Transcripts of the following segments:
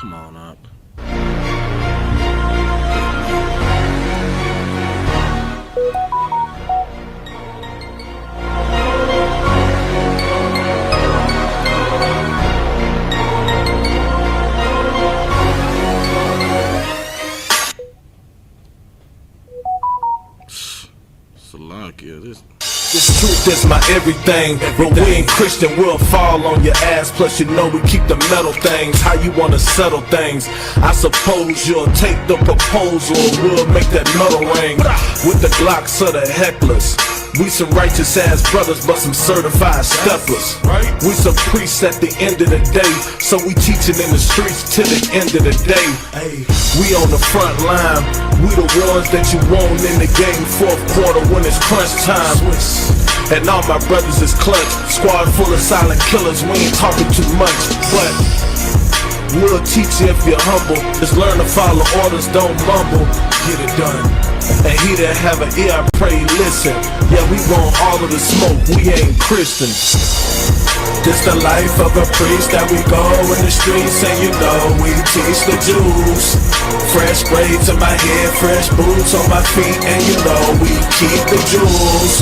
Come on up. Salakia, This truth is my everything, but we ain't Christian, we'll fall on your ass. Plus you know we keep the metal things. How you wanna settle things? I suppose you'll take the proposal and we'll make that metal ring. With the Glocks of the hecklers, we some righteous ass brothers, but some certified steppers. We some priests at the end of the day, so we teaching in the streets till the end of the day. We on the front line, we the ones that you want in the game. Fourth quarter when it's crunch time, and all my brothers is clutch. Squad full of silent killers, we ain't talking too much, but we'll teach you if you're humble. Just learn to follow orders, don't mumble. Get it done. And he that have an ear, I pray listen. Yeah, we want all of the smoke, we ain't Christians. This the life of a priest that we go in the streets, and you know we teach the Jews. Fresh braids in my head, fresh boots on my feet, and you know we keep the jewels.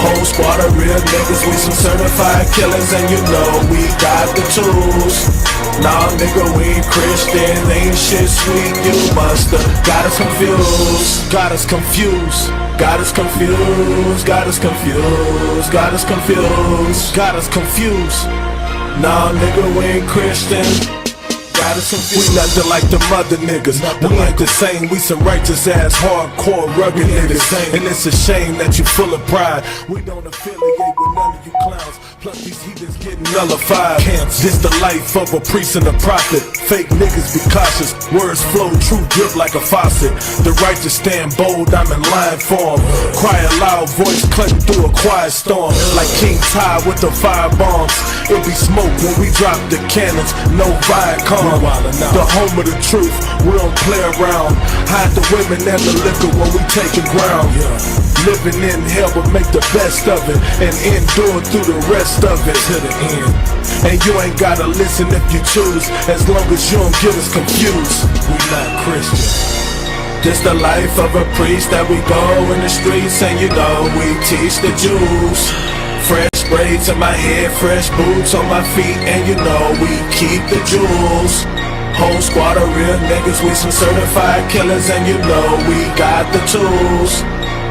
Whole squad of real niggas, we some certified killers, and you know we got the tools. Nah nigga, we ain't Christian, ain't shit sweet, you musta got us confused. Got us confused. Got us confused, got us confused, got us confused, got us confused. Nah nigga, we ain't Christian. Got us confused. We nothing like the mother niggas. We ain't the same, we some righteous ass, hardcore, rugged niggas. And it's a shame that you full of pride. We don't affiliate with none of you clowns. Plus these heathens getting nullified. This the life of a priest and a prophet. Fake niggas be cautious. Words flow, true drip like a faucet. The righteous stand bold, I'm in line form. Cry a loud voice cutting through a quiet storm. Like King Ty with the fire bombs. It be smoke when we drop the cannons. No Viacom. The home of the truth, we don't play around. Hide the women and the liquor when we taking ground. Living in hell but make the best of it, and endure through the rest of it to the end. And you ain't gotta listen if you choose, as long as you don't get us confused. We not Christian. This the life of a priest that we go in the streets, and you know we teach the Jews. Fresh braids in my head, fresh boots on my feet, and you know we keep the jewels. Whole squad of real niggas, we some certified killers, and you know we got the tools.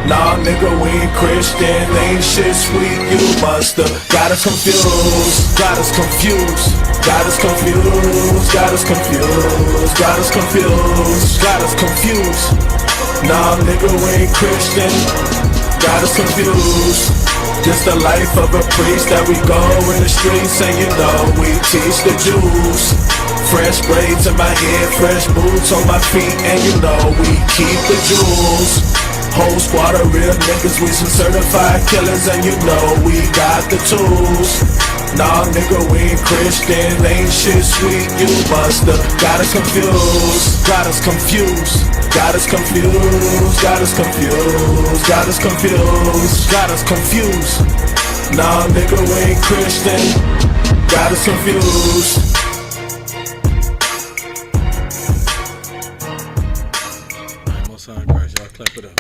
Nah nigga, we ain't Christian, ain't shit sweet, you musta got us confused. Got us confused. Got us confused. Got us confused. Got us confused. Got us confused. Nah nigga, we ain't Christian. Got us confused. Just the life of a priest that we go in the streets, and you know we teach the Jews. Fresh braids in my head, fresh boots on my feet, and you know we keep the jewels. Whole squad of real niggas, we some certified killers, and you know we got the tools. Nah nigga, we ain't Christian, ain't shit sweet, you musta got us confused. Got us confused. Got us confused. Got us confused. Got us confused. Got us confused. Nah nigga, we ain't Christian. Got us confused. Most High Christ, y'all clap it up.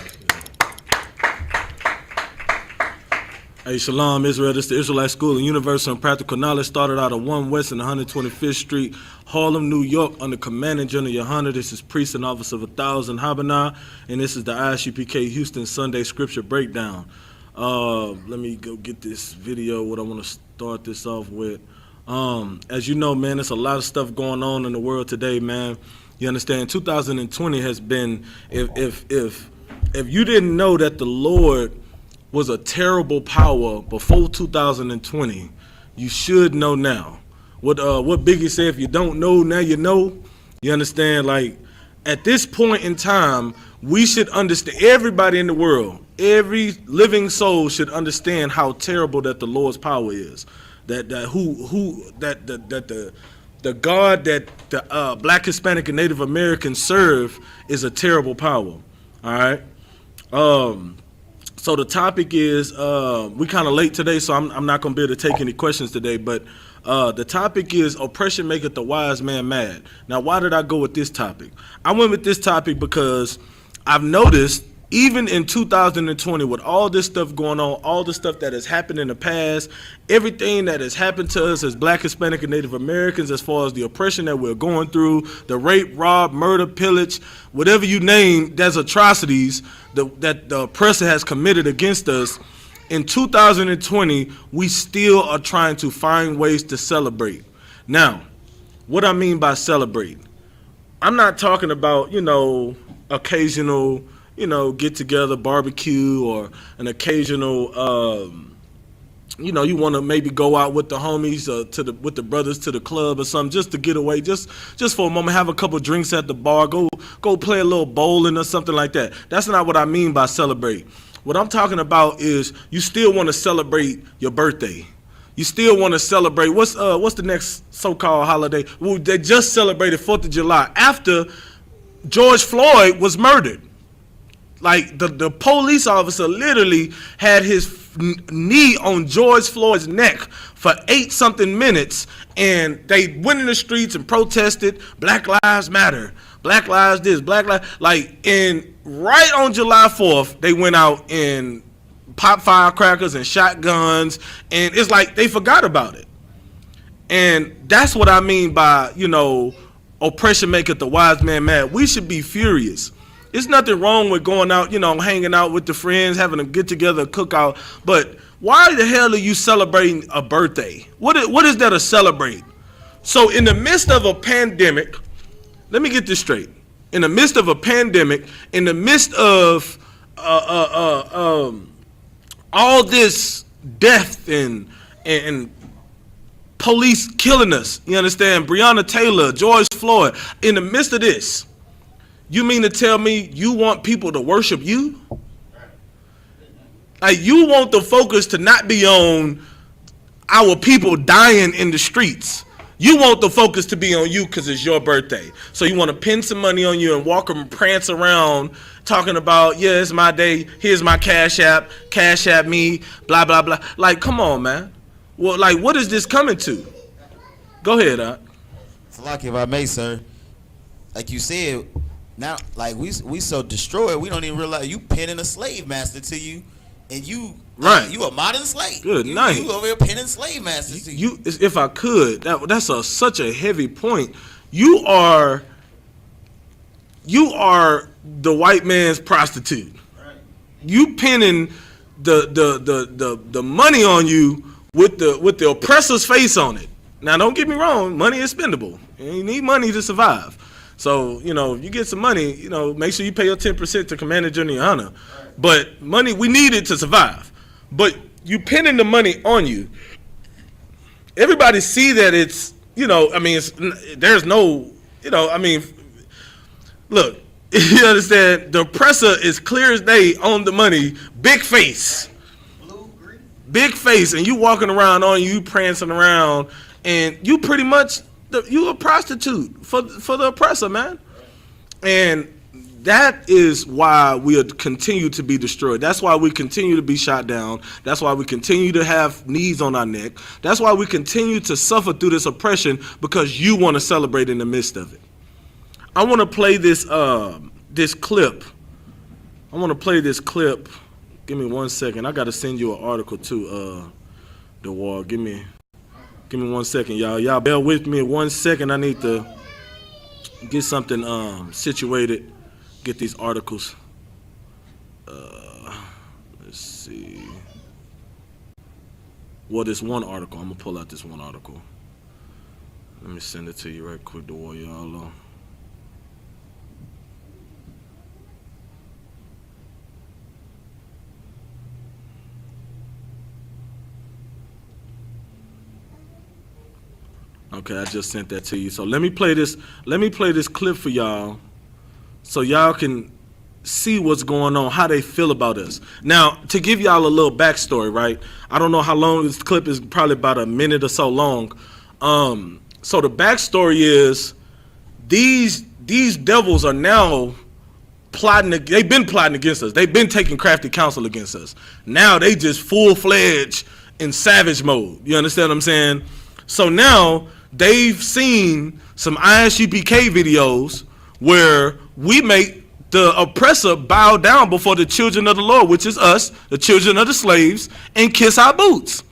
Hey, Shalom, Israel. This is the Israelite School of Universal and Practical Knowledge. Started out of 1 West and 125th Street, Harlem, New York, under Commanding General YAHANNA. This is Priest and Officer of 1,000 YAHANNA, and this is the I.S.U.P.K. Houston Sunday Scripture Breakdown. Let me go get this video, what I want to start this off with. As you know, man, there's a lot of stuff going on in the world today, man. You understand, 2020 has been, if you didn't know that the Lord was a terrible power before 2020, you should know now. What Biggie said, if you don't know, now you know. You understand? Like, at this point in time, we should understand, everybody in the world, every living soul should understand how terrible that the Lord's power is. That the God that the Black, Hispanic, and Native Americans serve is a terrible power. All right. So the topic is, we kind of late today, so I'm not going to be able to take any questions today, but The topic is oppression maketh the wise man mad. Now, why did I go with this topic? I went with this topic because I've noticed even in 2020 with all this stuff going on, all the stuff that has happened in the past, everything that has happened to us as Black, Hispanic, and Native Americans as far as the oppression that we're going through, the rape, rob, murder, pillage, whatever you name, there's atrocities that the oppressor has committed against us. In 2020, we still are trying to find ways to celebrate. Now, what I mean by celebrate, I'm not talking about, occasional, get together barbecue or an occasional, you want to maybe go out with the homies with the brothers to the club or something just to get away, just for a moment, have a couple drinks at the bar, go play a little bowling or something like that. That's not what I mean by celebrate. What I'm talking about is you still want to celebrate your birthday. You still want to celebrate, what's the next so-called holiday? Well, they just celebrated 4th of July after George Floyd was murdered. Like the police officer literally had his knee on George Floyd's neck for 8-something minutes, and they went in the streets and protested, Black Lives Matter, Black Lives this, Black Lives, and right on July 4th, they went out and popped firecrackers and shotguns, and it's like they forgot about it. And that's what I mean by, oppression maketh the wise man mad. We should be furious. There's nothing wrong with going out, hanging out with the friends, having a get-together, a cookout, but why the hell are you celebrating a birthday? What is there to celebrate? So in the midst of a pandemic, let me get this straight. In the midst of a pandemic, in the midst of all this death and police killing us, you understand? Breonna Taylor, George Floyd, in the midst of this, you mean to tell me you want people to worship you? Like, you want the focus to not be on our people dying in the streets. You want the focus to be on you because it's your birthday. So you want to pin some money on you and walk and prance around talking about, yeah, it's my day, here's my cash app me, blah, blah, blah. Like, come on, man. Well, like, what is this coming to? Go ahead, Salaki, if I may, sir. Like you said, now, like, we so destroyed, we don't even realize you pinning a slave master to you, and you right. You a modern slave. Good night. You over here pinning slave masters to you. If I could, that's such a heavy point. You are the white man's prostitute. Right. You pinning the money on you with the oppressor's face on it. Now, don't get me wrong, money is spendable. You need money to survive. So, you get some money, make sure you pay your 10% to Commander General YAHANNA. Right. But money, we need it to survive. But you pinning the money on you. Everybody see that it's, there's no, look, you understand, the oppressor is clear as day on the money, big face. Big face, and you walking around on you prancing around, and you pretty much, you a prostitute for the oppressor, man. And that is why we continue to be destroyed. That's why we continue to be shot down. That's why we continue to have knees on our neck. That's why we continue to suffer through this oppression, because you want to celebrate in the midst of it. I want to play this clip. I want to play this clip. Give me 1 second. I got to send you an article to the wall. Give me 1 second, y'all. Y'all bear with me 1 second. I need to get something situated. Get these articles. Let's see. Well, this one article. I'm gonna pull out this one article. Let me send it to you right quick, the wall, y'all. Okay, I just sent that to you. So let me play this clip for y'all so y'all can see what's going on, how they feel about us. Now, to give y'all a little backstory, right? I don't know how long this clip is, probably about a minute or so long. So the backstory is these devils are now plotting, they've been plotting against us. They've been taking crafty counsel against us. Now they just full-fledged in savage mode. You understand what I'm saying? So now they've seen some ISUPK videos where we make the oppressor bow down before the children of the Lord, which is us, the children of the slaves, and kiss our boots.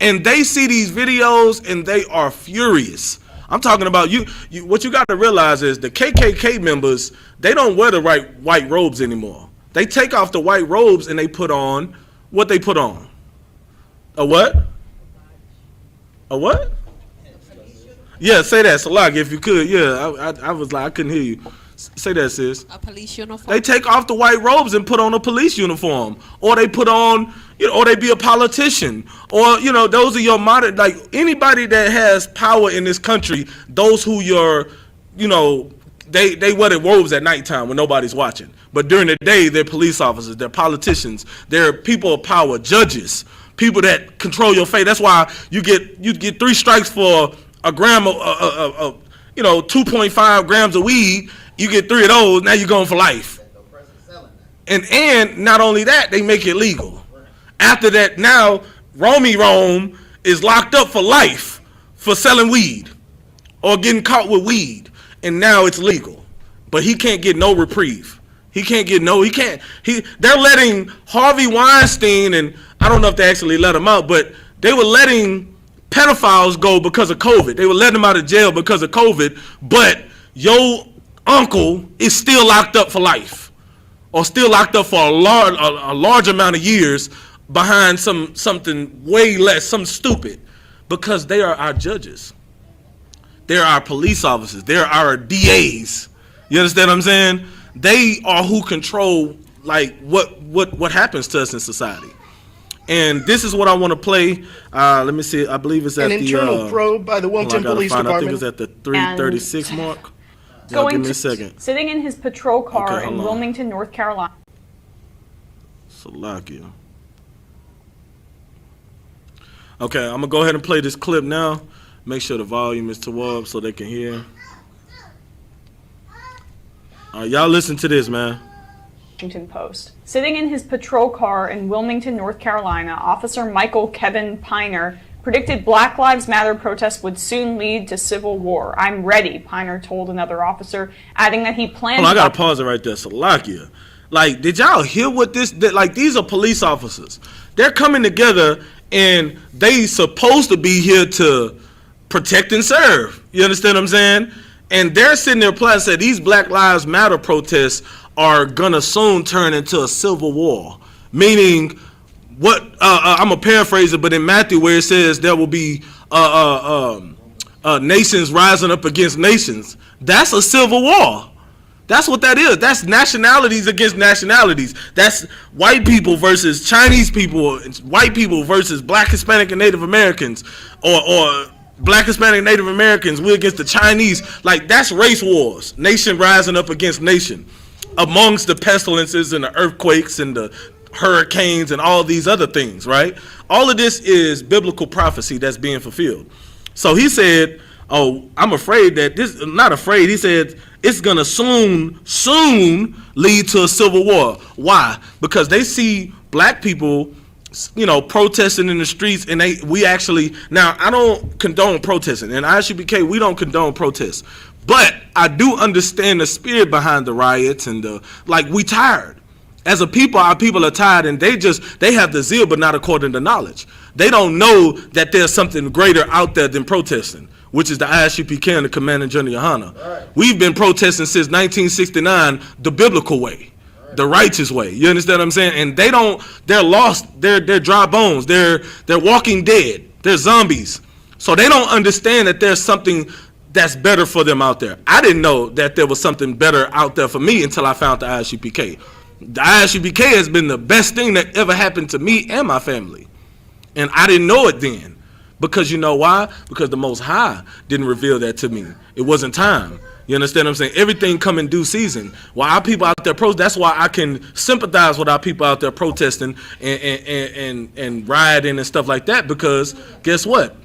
And they see these videos and they are furious. I'm talking about you what you got to realize is the KKK members, they don't wear the right white robes anymore. They take off the white robes and they put on what they put on. A what? A what? Yeah, say that, Salag, if you could. Yeah, I was like, I couldn't hear you. Say that, sis. A police uniform. They take off the white robes and put on a police uniform, or they put on, or they be a politician, or those are your modern, like anybody that has power in this country. Those who they wear the robes at nighttime when nobody's watching, but during the day they're police officers, they're politicians, they're people of power, judges, people that control your fate. That's why you get 3 strikes for a gram of 2.5 grams of weed. You get 3 of those, now you're going for life. And not only that, they make it legal. After that, now Romy Rome is locked up for life for selling weed or getting caught with weed, and now it's legal. But he can't get no reprieve. They're letting Harvey Weinstein, and I don't know if they actually let him out, but they were letting pedophiles go because of COVID. They were letting them out of jail because of COVID, but your uncle is still locked up for life, or still locked up for a large amount of years behind something way less, something stupid, because they are our judges. They're our police officers. They're our DAs. You understand what I'm saying? They are who control like what happens to us in society. And this is what I want to play. Let me see. I believe it's at an internal probe by the Wilmington Police Department. I think it's at the 336 mark. Give me a second. Sitting in his patrol car in Wilmington, North Carolina. Salakia. Okay, I'm gonna go ahead and play this clip now. Make sure the volume is turned up so they can hear. All right, y'all listen to this, man. Washington Post. Sitting in his patrol car in Wilmington, North Carolina, Officer Michael Kevin Piner predicted Black Lives Matter protests would soon lead to civil war. I'm ready, Piner told another officer, adding that he planned... Hold on, I gotta pause it right there. Salakia. Like, did y'all hear what this... Like, these are police officers. They're coming together and they supposed to be here to protect and serve. You understand what I'm saying? And they're sitting there planning, said these Black Lives Matter protests are gonna soon turn into a civil war. Meaning, what I'm gonna paraphrase it, but in Matthew where it says there will be nations rising up against nations, that's a civil war. That's what that is. That's nationalities against nationalities. That's white people versus Chinese people, white people versus Black, Hispanic, and Native Americans, or Black, Hispanic, Native Americans, we against the Chinese. Like, that's race wars. Nation rising up against nation. Amongst the pestilences and the earthquakes and the hurricanes and all these other things, right? All of this is biblical prophecy that's being fulfilled. So he said, oh, I'm afraid that this, not afraid, he said, it's gonna soon lead to a civil war. Why? Because they see black people, protesting in the streets, and we actually, now I don't condone protesting, and I.S.U.P.K, we don't condone protests, but I do understand the spirit behind the riots and we tired. As a people, our people are tired, and they have the zeal, but not according to knowledge. They don't know that there's something greater out there than protesting, which is the I.S.U.P.K and the Commanding General YAHANNA. Right. We've been protesting since 1969 the biblical way. The righteous way. You understand what I'm saying? And they're lost, they're dry bones, they're walking dead, they're zombies. So they don't understand that there's something that's better for them out there. I didn't know that there was something better out there for me until I found the I.S.U.P.K. The I.S.U.P.K has been the best thing that ever happened to me and my family. And I didn't know it then. Because you know why? Because the Most High didn't reveal that to me. It wasn't time. You understand what I'm saying? Everything come in due season. While our people out there protest, that's why I can sympathize with our people out there protesting and rioting and stuff like that, because guess what?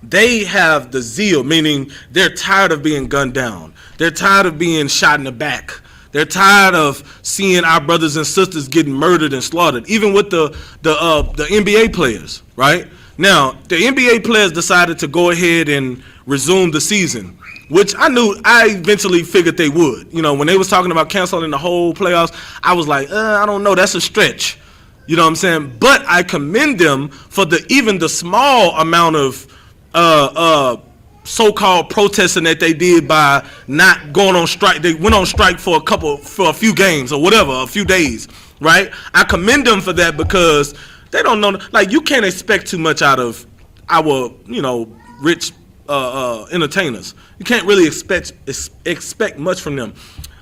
They have the zeal, meaning they're tired of being gunned down. They're tired of being shot in the back. They're tired of seeing our brothers and sisters getting murdered and slaughtered. Even with the NBA players, right? Now, the NBA players decided to go ahead and resume the season, which I eventually figured they would. You know, when they was talking about canceling the whole playoffs, I was like, I don't know, that's a stretch. You know what I'm saying? But I commend them for even the small amount of so-called protesting that they did by not going on strike. They went on strike for a few games or whatever, a few days, right? I commend them for that because they don't know, like, you can't expect too much out of our, rich entertainers. You can't really expect much from them.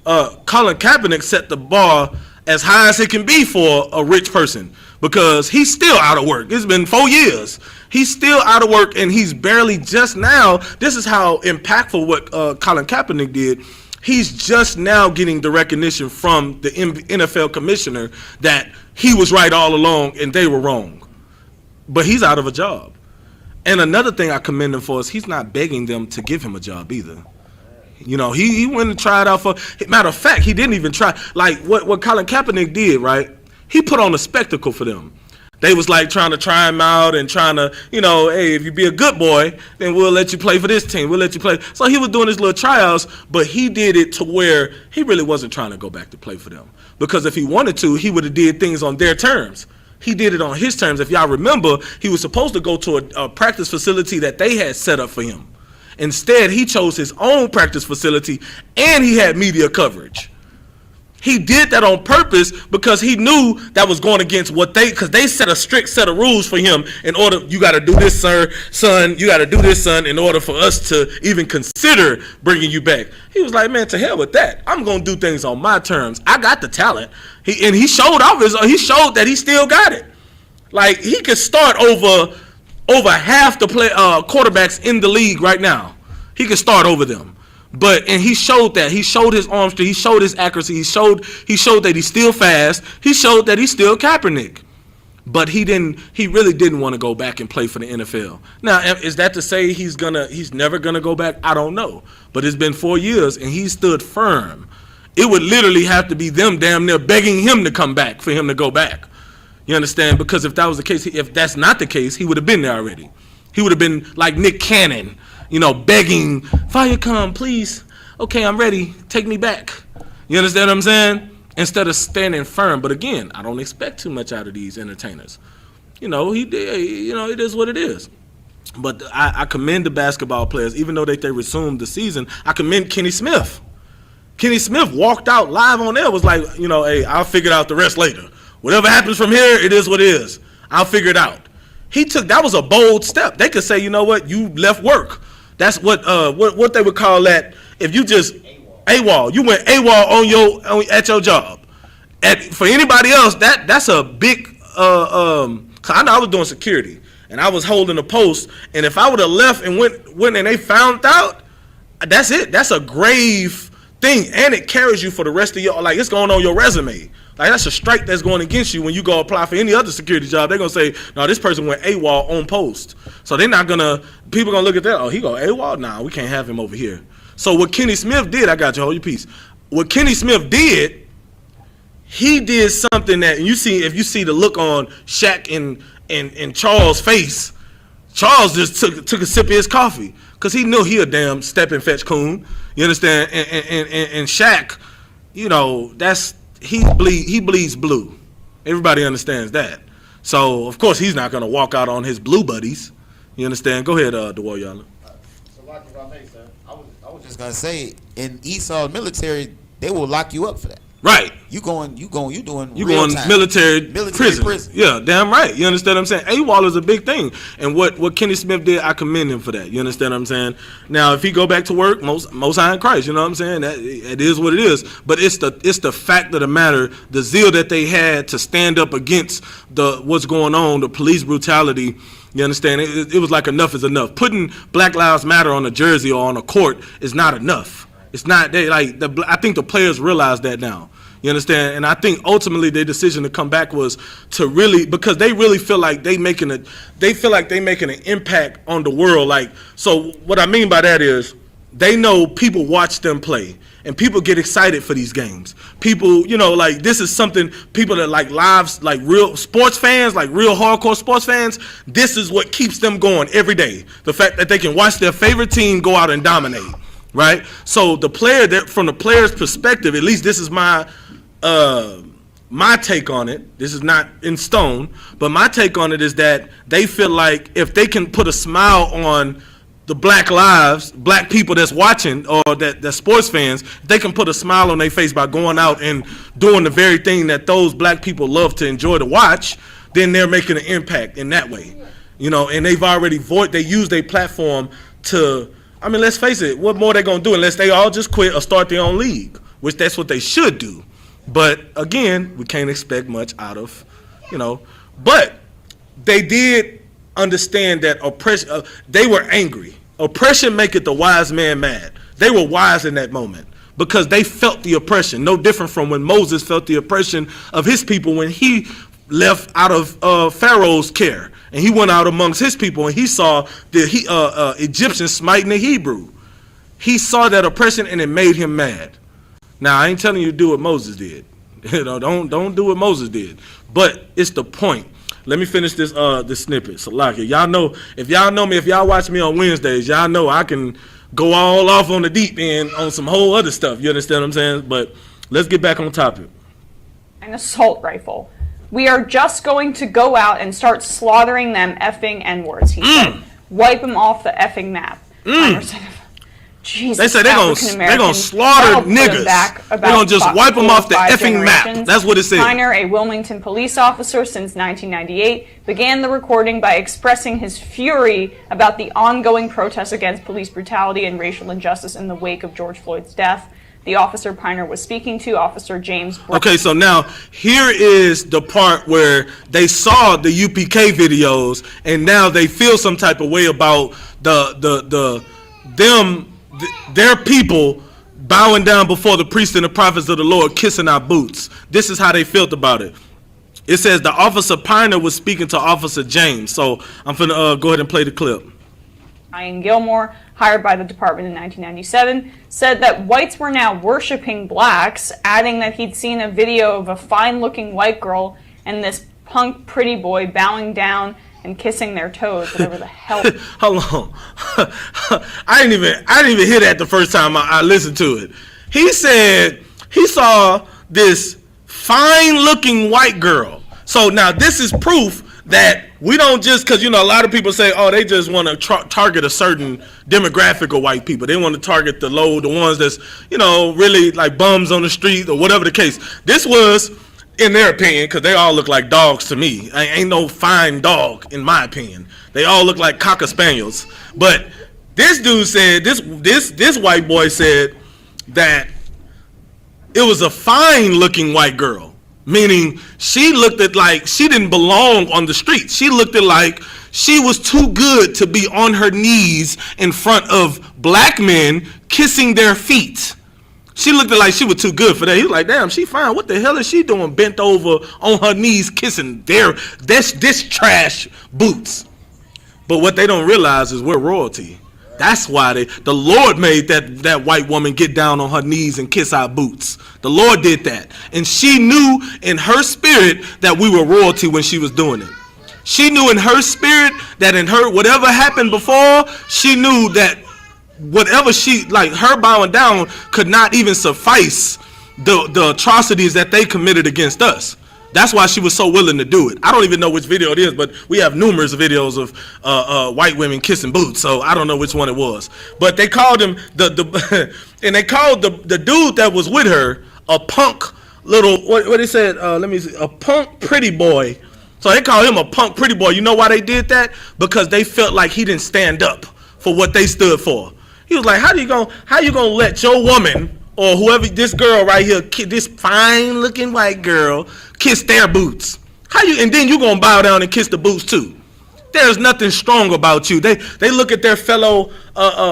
Colin Kaepernick set the bar as high as it can be for a rich person because he's still out of work. It's been 4 years. He's still out of work, and he's barely just now. This is how impactful what Colin Kaepernick did. He's just now getting the recognition from the NFL commissioner that he was right all along and they were wrong. But he's out of a job. And another thing I commend him for is he's not begging them to give him a job either. You know, he went and tried out for. Matter of fact, he didn't even try. Like what Colin Kaepernick did, right? He put on a spectacle for them. They was like trying to try him out and trying to, hey, if you be a good boy, then we'll let you play for this team. We'll let you play. So he was doing his little tryouts, but he did it to where he really wasn't trying to go back to play for them. Because if he wanted to, he would have did things on their terms. He did it on his terms. If y'all remember, he was supposed to go to a practice facility that they had set up for him. Instead, he chose his own practice facility, and he had media coverage. He did that on purpose because he knew that was going against because they set a strict set of rules for him in order, you got to do this, son, you got to do this, son, in order for us to even consider bringing you back. He was like, man, to hell with that. I'm going to do things on my terms. I got the talent. He showed that he still got it. Like, he could start over half the quarterbacks in the league right now. He could start over them. And he showed that. He showed his arm strength. He showed his accuracy. He showed that he's still fast. He showed that he's still Kaepernick. But he really didn't want to go back and play for the NFL. Now, is that to say he's never gonna go back? I don't know. But it's been 4 years and he stood firm. It would literally have to be them damn near begging him to come back for him to go back. You understand? Because if that was the case, if that's not the case, he would have been there already. He would have been like Nick Cannon, begging, fire come, please. Okay, I'm ready. Take me back. You understand what I'm saying? Instead of standing firm. But again, I don't expect too much out of these entertainers. It is what it is. But I commend the basketball players, even though they resumed the season. I commend Kenny Smith. Kenny Smith walked out live on air, was like, hey, I'll figure out the rest later. Whatever happens from here, it is what it is. I'll figure it out. That was a bold step. They could say, you know what, you left work. That's what they would call that. If you just AWOL, you went AWOL at your job. For anybody else, that's a big. I know I was doing security and I was holding a post, and if I would have left and went and they found out, that's it. That's a grave thing, and it carries you for the rest of your, like, it's going on your resume. Like, that's a strike that's going against you when you go apply for any other security job. They're going to say, no, this person went AWOL on post. So they're not going to, people going to look at that, oh, he go AWOL? Nah, we can't have him over here. So what Kenny Smith did, I got you, hold your peace. What Kenny Smith did, he did something that, and if you see the look on Shaq and Charles' face, Charles just took a sip of his coffee because he knew he a damn step and fetch coon. You understand? And Shaq, he bleeds blue. Everybody understands that. So of course he's not gonna walk out on his blue buddies. You understand? Go ahead, DeWar Yala. So like if I may, sir, I was just gonna say, in Esau military, they will lock you up for that. Right. You doing military prison. Yeah, damn right. You understand what I'm saying? AWOL is a big thing. And what Kenny Smith did, I commend him for that. You understand what I'm saying? Now, if he go back to work, most high in Christ, you know what I'm saying? That it is what it is. But it's the fact of the matter, the zeal that they had to stand up against what's going on, the police brutality. You understand? It was like enough is enough. Putting Black Lives Matter on a jersey or on a court is not enough. It's not. I think the players realize that now. You understand? And I think ultimately their decision to come back was to really, because they really feel like they making an impact on the world. Like, so what I mean by that is, they know people watch them play, and people get excited for these games. People, you know, like this is something people that like lives, like real sports fans, like real hardcore sports fans. This is what keeps them going every day. The fact that they can watch their favorite team go out and dominate, right? So the player, that from the player's perspective, at least this is my take on it. This is not in stone, but my take on it is that they feel like if they can put a smile on the black people that's watching, or that sports fans, they can put a smile on their face by going out and doing the very thing that those black people love to enjoy to watch, then they're making an impact in that way. You know, and they've already they use their platform to, I mean, let's face it, what more they gonna do unless they all just quit or start their own league, which that's what they should do. But again, we can't expect much out of, you know, but they did understand that oppression, they were angry. Oppression maketh the wise man mad. They were wise in that moment because they felt the oppression, no different from when Moses felt the oppression of his people when he left out of Pharaoh's care and he went out amongst his people and he saw the Egyptians smiting the Hebrew. He saw that oppression and it made him mad. Now, I ain't telling you to do what Moses did. You know, don't do what Moses did. But it's the point. Let me finish this snippet. So, like, y'all know, if y'all know me, if y'all watch me on Wednesdays, y'all know I can go all off on the deep end on some whole other stuff. You understand what I'm saying? But let's get back on topic. An assault rifle. We are just going to go out and start slaughtering them effing N-words, he said. Wipe them off the effing map. Jesus, they say they're gonna slaughter niggas. They're gonna just wipe them off the effing map. That's what it said. Piner, a Wilmington police officer since 1998, began the recording by expressing his fury about the ongoing protests against police brutality and racial injustice in the wake of George Floyd's death. The officer Piner was speaking to, Officer James Brown. Okay, so now here is the part where they saw the UPK videos and now they feel some type of way about their people bowing down before the priests and the prophets of the Lord, kissing our boots. This is how they felt about it. It says the Officer Piner was speaking to Officer James. So I'm finna go ahead and play the clip. Ian Gilmore, hired by the department in 1997, said that whites were now worshiping blacks, adding that he'd seen a video of a fine-looking white girl and this punk pretty boy bowing down and kissing their toes, whatever the hell. Hold on. I didn't even hear that the first time I listened to it. He said he saw this fine-looking white girl. So now this is proof that we don't just, because, you know, a lot of people say, oh, they just want to target a certain demographic of white people. They want to target the ones that's, you know, really like bums on the street or whatever the case. This was, in their opinion, because they all look like dogs to me. Ain't no fine dog, in my opinion. They all look like cocker spaniels. But this dude said, this white boy said that it was a fine-looking white girl. Meaning she looked at like she didn't belong on the street. She looked at like she was too good to be on her knees in front of black men kissing their feet. She looked at like she was too good for that. He was like, damn, she fine. What the hell is she doing bent over on her knees kissing this trash boots? But what they don't realize is we're royalty. That's why the Lord made that white woman get down on her knees and kiss our boots. The Lord did that. And she knew in her spirit that we were royalty when she was doing it. She knew in her spirit that in her, whatever happened before, she knew that whatever her bowing down could not even suffice the atrocities that they committed against us. That's why she was so willing to do it. I don't even know which video it is, but we have numerous videos of white women kissing boots, so I don't know which one it was. But they called him and they called the dude that was with her a punk little, what they said, let me see, a punk pretty boy. So they called him a punk pretty boy. You know why they did that? Because they felt like he didn't stand up for what they stood for. He was like, how you gonna let your woman or whoever, this girl right here, this fine looking white girl, kiss their boots? And then you gonna bow down and kiss the boots too? There's nothing strong about you. They look at their fellow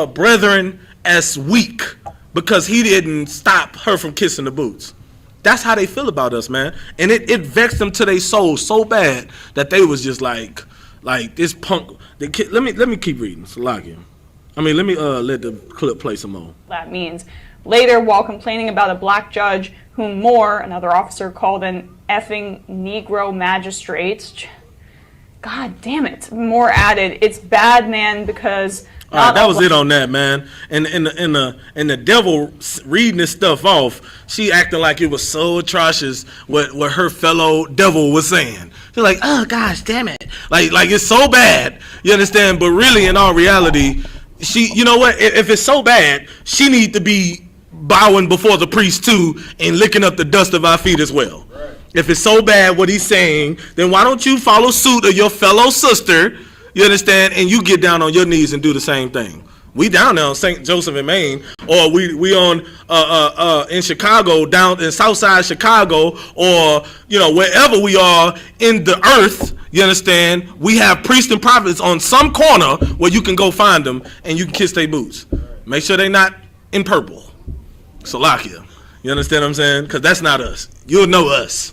brethren as weak because he didn't stop her from kissing the boots. That's how they feel about us, man. And it vexed them to their soul so bad that they was just like this punk. Let me keep reading. Salakia. I mean, let me let the clip play some more. That means. Later, while complaining about a black judge whom Moore, another officer, called an effing Negro magistrate. God damn it. Moore added, it's bad, man, because... All right, that was it on that, man. And the devil reading this stuff off, she acting like it was so atrocious what her fellow devil was saying. She's like, oh gosh, damn it. Like it's so bad. You understand? But really, in all reality, you know what? If it's so bad, she need to be bowing before the priest too and licking up the dust of our feet as well. Right. If it's so bad what he's saying, then why don't you follow suit of your fellow sister? You understand? And you get down on your knees and do the same thing. We down there on St. Joseph in Maine, or we on in Chicago, down in Southside Chicago, or wherever we are in the earth. You understand? We have priests and prophets on some corner where you can go find them and you can kiss their boots. Make sure they're not in purple. Salakia. You understand what I'm saying? Because that's not us. You'll know us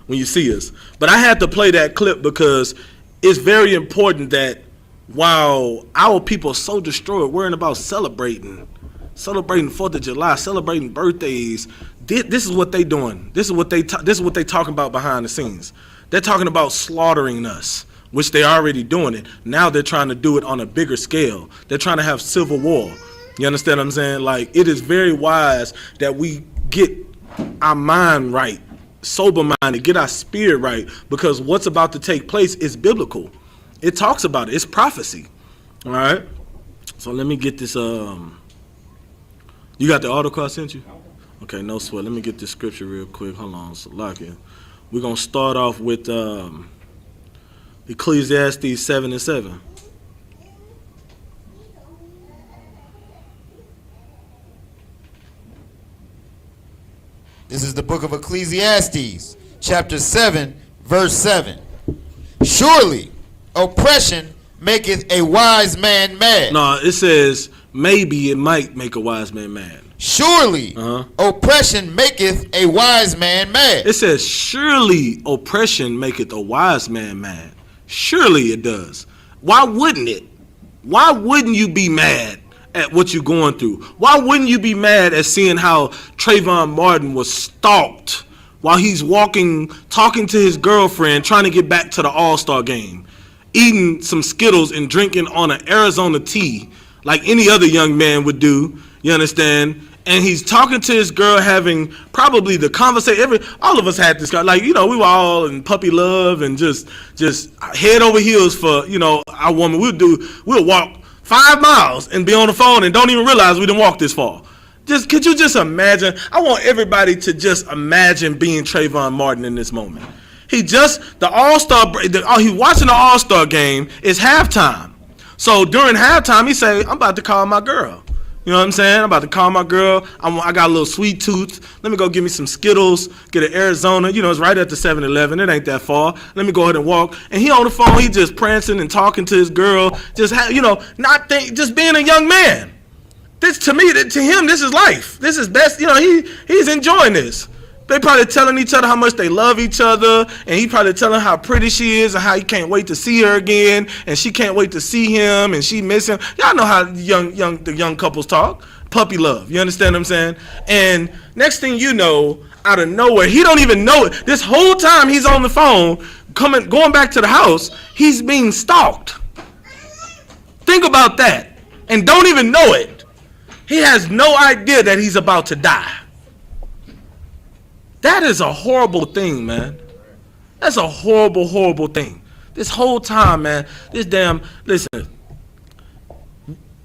when you see us. But I had to play that clip because it's very important that while our people are so destroyed, worrying about celebrating 4th of July, celebrating birthdays, this is what they doing. This is what they talking about behind the scenes. They're talking about slaughtering us, which they're already doing it. Now they're trying to do it on a bigger scale. They're trying to have civil war. You understand what I'm saying? Like, it is very wise that we get our mind right, sober-minded, get our spirit right, because what's about to take place is biblical. It talks about it. It's prophecy. All right? So let me get this. You got the article I sent you? Okay, no sweat. Let me get this scripture real quick. Hold on. So, we're going to start off with Ecclesiastes 7:7. This is the book of Ecclesiastes, chapter 7, verse 7. Surely oppression maketh a wise man mad. No, it says maybe it might make a wise man mad. Surely oppression maketh a wise man mad. It says surely oppression maketh a wise man mad. Surely it does. Why wouldn't it? Why wouldn't you be mad at what you're going through? Why wouldn't you be mad at seeing how Trayvon Martin was stalked while he's walking, talking to his girlfriend, trying to get back to the All-Star game, eating some Skittles and drinking on an Arizona tea like any other young man would do, you understand? And he's talking to his girl, having probably the conversation. All of us had this, we were all in puppy love and just head over heels for, our woman. We'll walk 5 miles and be on the phone and don't even realize we didn't walk this far. Could you just imagine? I want everybody to just imagine being Trayvon Martin in this moment. He's watching the All-Star game. It's halftime. So during halftime, he say, I'm about to call my girl. You know what I'm saying? I'm about to call my girl. I got a little sweet tooth. Let me go get me some Skittles, get an Arizona. It's right at the 7-Eleven. It ain't that far. Let me go ahead and walk. And he on the phone. He just prancing and talking to his girl. Just being a young man. This to him, this is life. This is best. He's enjoying this. They probably telling each other how much they love each other, and he probably telling how pretty she is and how he can't wait to see her again, and she can't wait to see him, and she miss him. Y'all know how the young couples talk. Puppy love. You understand what I'm saying? And next thing you know, out of nowhere, he don't even know it. This whole time he's on the phone, going back to the house, he's being stalked. Think about that. And don't even know it. He has no idea that he's about to die. That is a horrible thing, man. That's a horrible, horrible thing. This whole time, man, listen.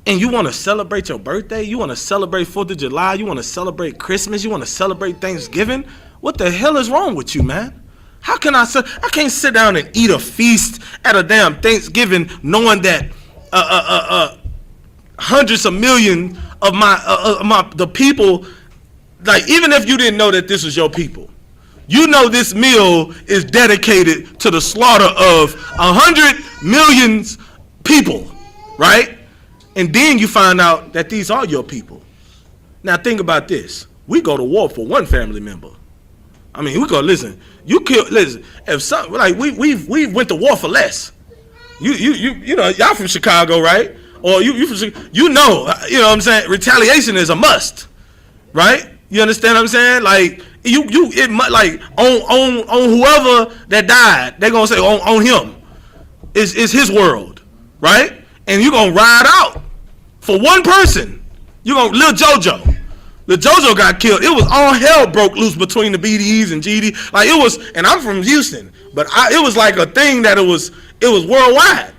And you want to celebrate your birthday? You want to celebrate 4th of July? You want to celebrate Christmas? You want to celebrate Thanksgiving? What the hell is wrong with you, man? How can I can't sit down and eat a feast at a damn Thanksgiving knowing that hundreds of millions of the people, like, even if you didn't know that this was your people, this meal is dedicated to the slaughter of 100 million people, right? And then you find out that these are your people. Now think about this. We go to war for one family member. I mean, we go, listen, if something, like, we went to war for less. Y'all from Chicago, right? or you know what I'm saying? Retaliation is a must, right? You understand what I'm saying? Like like on whoever that died, they're gonna say on him. It's his world, right? And you're gonna ride out for one person. You're gonna Lil JoJo. Lil JoJo got killed. It was all hell broke loose between the BDEs and GD. Like it was, and I'm from Houston, but it was like a thing that it was worldwide.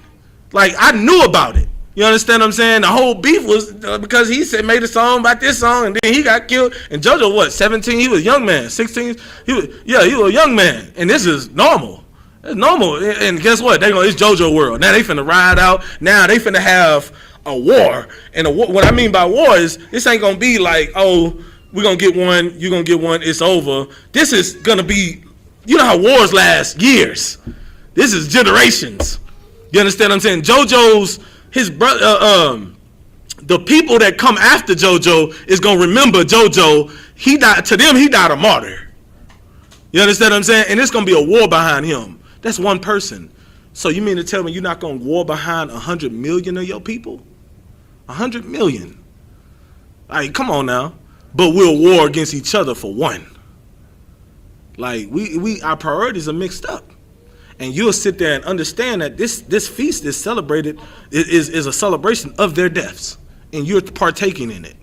Like I knew about it. You understand what I'm saying? The whole beef was because he made a song about this song, and then he got killed. And JoJo, what, 17? He was a young man. 16? He was a young man. And this is normal. It's normal. And guess what? It's JoJo world. Now they finna ride out. Now they finna have a war. And what I mean by war is this ain't gonna be like, oh, we're gonna get one, you're gonna get one, it's over. This is gonna be, you know how wars last years. This is generations. You understand what I'm saying? JoJo's, his brother, the people that come after JoJo is gonna remember JoJo. He died, to them he died a martyr. You understand what I'm saying? And it's gonna be a war behind him. That's one person. So you mean to tell me you're not gonna war behind 100 million of your people? 100 million. Like, come on now. But we'll war against each other for one. Like our priorities are mixed up. And you'll sit there and understand that this feast is celebrated, is a celebration of their deaths. And you're partaking in it.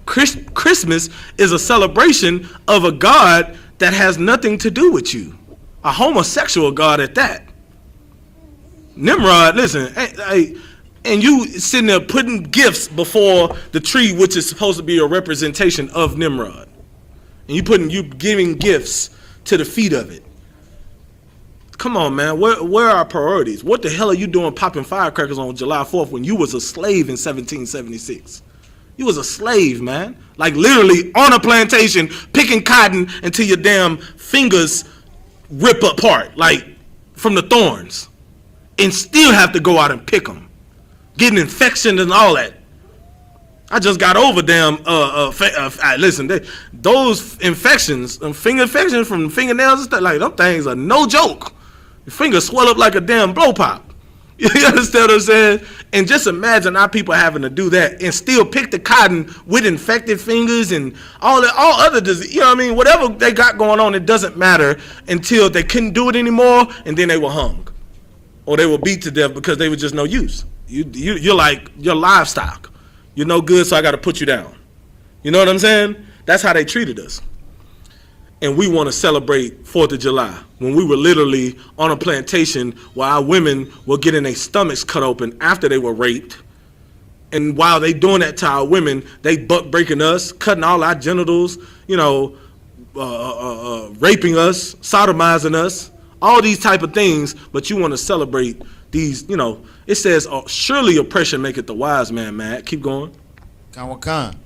Christmas is a celebration of a God that has nothing to do with you. A homosexual God at that. Nimrod, listen, and you sitting there putting gifts before the tree, which is supposed to be a representation of Nimrod. And you giving gifts to the feet of it. Come on, man. Where are our priorities? What the hell are you doing popping firecrackers on July 4th when you was a slave in 1776? You was a slave, man. Like literally on a plantation picking cotton until your damn fingers rip apart, like from the thorns. And still have to go out and pick them. Getting infections and all that. I just got over damn, listen, those infections, finger infections from fingernails and stuff, like them things are no joke. Your fingers swell up like a damn blow pop. You understand what I'm saying? And just imagine our people having to do that and still pick the cotton with infected fingers and all other disease. You know what I mean? Whatever they got going on, it doesn't matter until they couldn't do it anymore, and then they were hung. Or they were beat to death because they were just no use. You're like, you're livestock. You're no good, so I got to put you down. You know what I'm saying? That's how they treated us. And we want to celebrate 4th of July when we were literally on a plantation while our women were getting their stomachs cut open after they were raped. And while they doing that to our women, they butt breaking us, cutting all our genitals, raping us, sodomizing us, all these type of things. But you want to celebrate these, it says, surely oppression maketh the wise man mad. Keep going. Khan.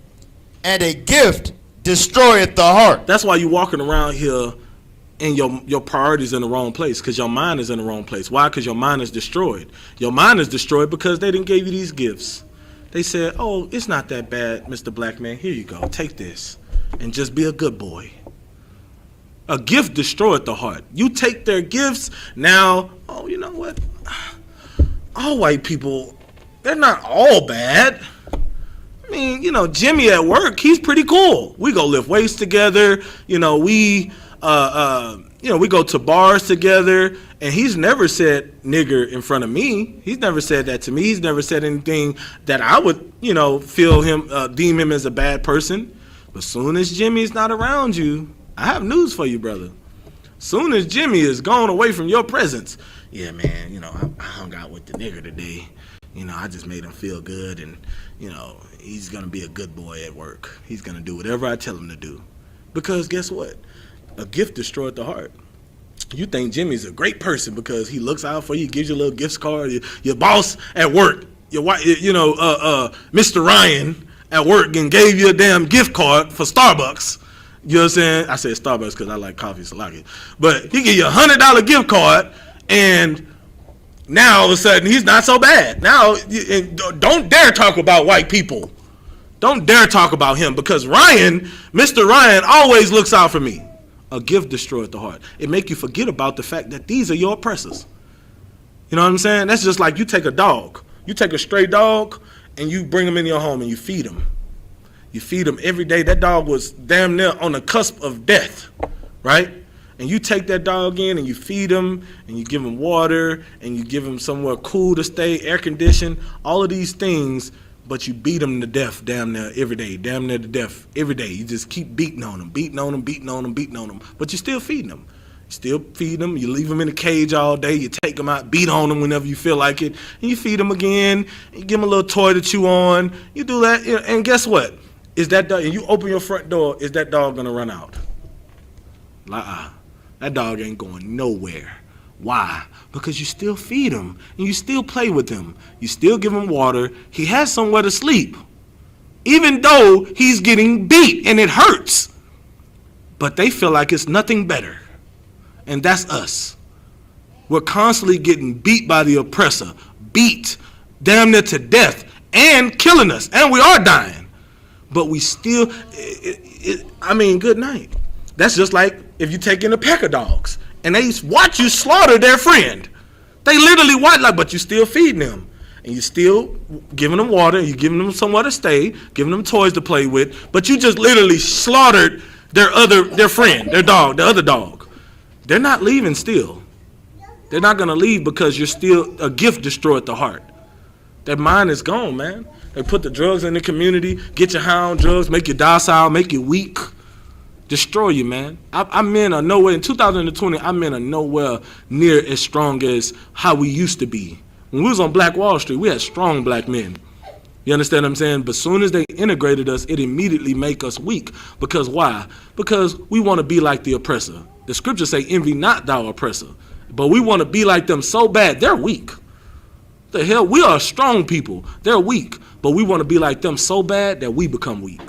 And a gift destroyeth the heart. That's why you walking around here and your priorities in the wrong place, because your mind is in the wrong place. Why? Because your mind is destroyed. Your mind is destroyed because they didn't give you these gifts. They said, oh, it's not that bad, Mr. Black Man. Here you go. Take this and just be a good boy. A gift destroyed the heart. You take their gifts, now, oh, you know what? All white people, they're not all bad. I mean, Jimmy at work, he's pretty cool. We go lift weights together. We go to bars together, and he's never said nigger in front of me. He's never said that to me. He's never said anything that I would, feel him, deem him as a bad person. But soon as Jimmy's not around you, I have news for you, brother. Soon as Jimmy is gone away from your presence, yeah, man, I hung out with the nigger today. I just made him feel good, and, he's going to be a good boy at work. He's going to do whatever I tell him to do. Because guess what? A gift destroyed the heart. You think Jimmy's a great person because he looks out for you, gives you a little gift card. Your boss at work, your wife, Mr. Ryan at work, and gave you a damn gift card for Starbucks. You know what I'm saying? I said Starbucks because I like coffee, so I like it. But he give you $100 gift card, and now all of a sudden he's not so bad. Now, don't dare talk about white people. Don't dare talk about him, because Mr. Ryan always looks out for me. A gift destroyed the heart. It make you forget about the fact that these are your oppressors. You know what I'm saying? That's just like you take a dog. You take a stray dog and you bring him in your home and you feed him. You feed him every day. That dog was damn near on the cusp of death, right? And you take that dog in and you feed him and you give him water and you give him somewhere cool to stay, air conditioned, all of these things, but you beat him to death damn near every day, damn near to death every day. You just keep beating on him, beating on him, beating on him, beating on him, but you still feeding him. Still feed them. You leave them in a cage all day. You take them out, beat on them whenever you feel like it, and you feed them again. You give them a little toy to chew on. You do that, and guess what? Is that dog? And you open your front door. Is that dog gonna run out? That dog ain't going nowhere. Why? Because you still feed him and you still play with him. You still give him water. He has somewhere to sleep, even though he's getting beat and it hurts. But they feel like it's nothing better. And that's us. We're constantly getting beat by the oppressor, beat damn near to death and killing us. And we are dying. But we still, good night. That's just like if you take in a pack of dogs and they watch you slaughter their friend. They literally watch, but you still feeding them. And you still giving them water, you giving them somewhere to stay, giving them toys to play with, but you just literally slaughtered their friend, their dog, the other dog. They're not leaving still. They're not going to leave because you're still, a gift destroyed the heart. Their mind is gone, man. They put the drugs in the community, get you high on drugs, make you docile, make you weak, destroy you, man. Our men are nowhere, in 2020, our men are nowhere near as strong as how we used to be. When we was on Black Wall Street, we had strong black men. You understand what I'm saying? But as soon as they integrated us, it immediately make us weak. Because why? Because we want to be like the oppressor. The scriptures say, envy not thou oppressor. But we want to be like them so bad, they're weak. The hell, we are strong people. They're weak. But we want to be like them so bad that we become weak.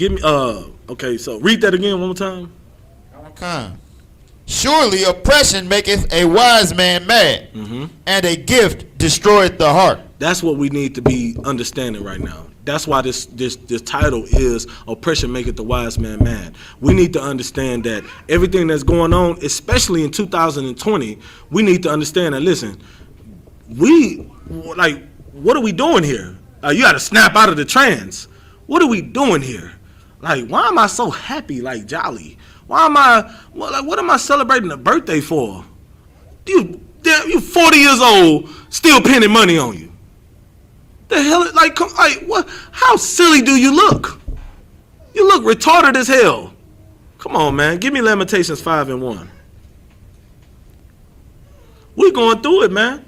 Okay, so read that again one more time. Okay. Surely oppression maketh a wise man mad, and a gift destroyeth the heart. That's what we need to be understanding right now. That's why this title is Oppression Maketh the Wise Man Mad. We need to understand that everything that's going on, especially in 2020, we need to understand that, listen, what are we doing here? You got to snap out of the trance. What are we doing here? Like, why am I so happy, like jolly? Why am I, what am I celebrating a birthday for? You 40 years old, still pinning money on you. The hell, what? How silly do you look? You look retarded as hell. Come on, man. Give me Lamentations 5:1. We're going through it, man.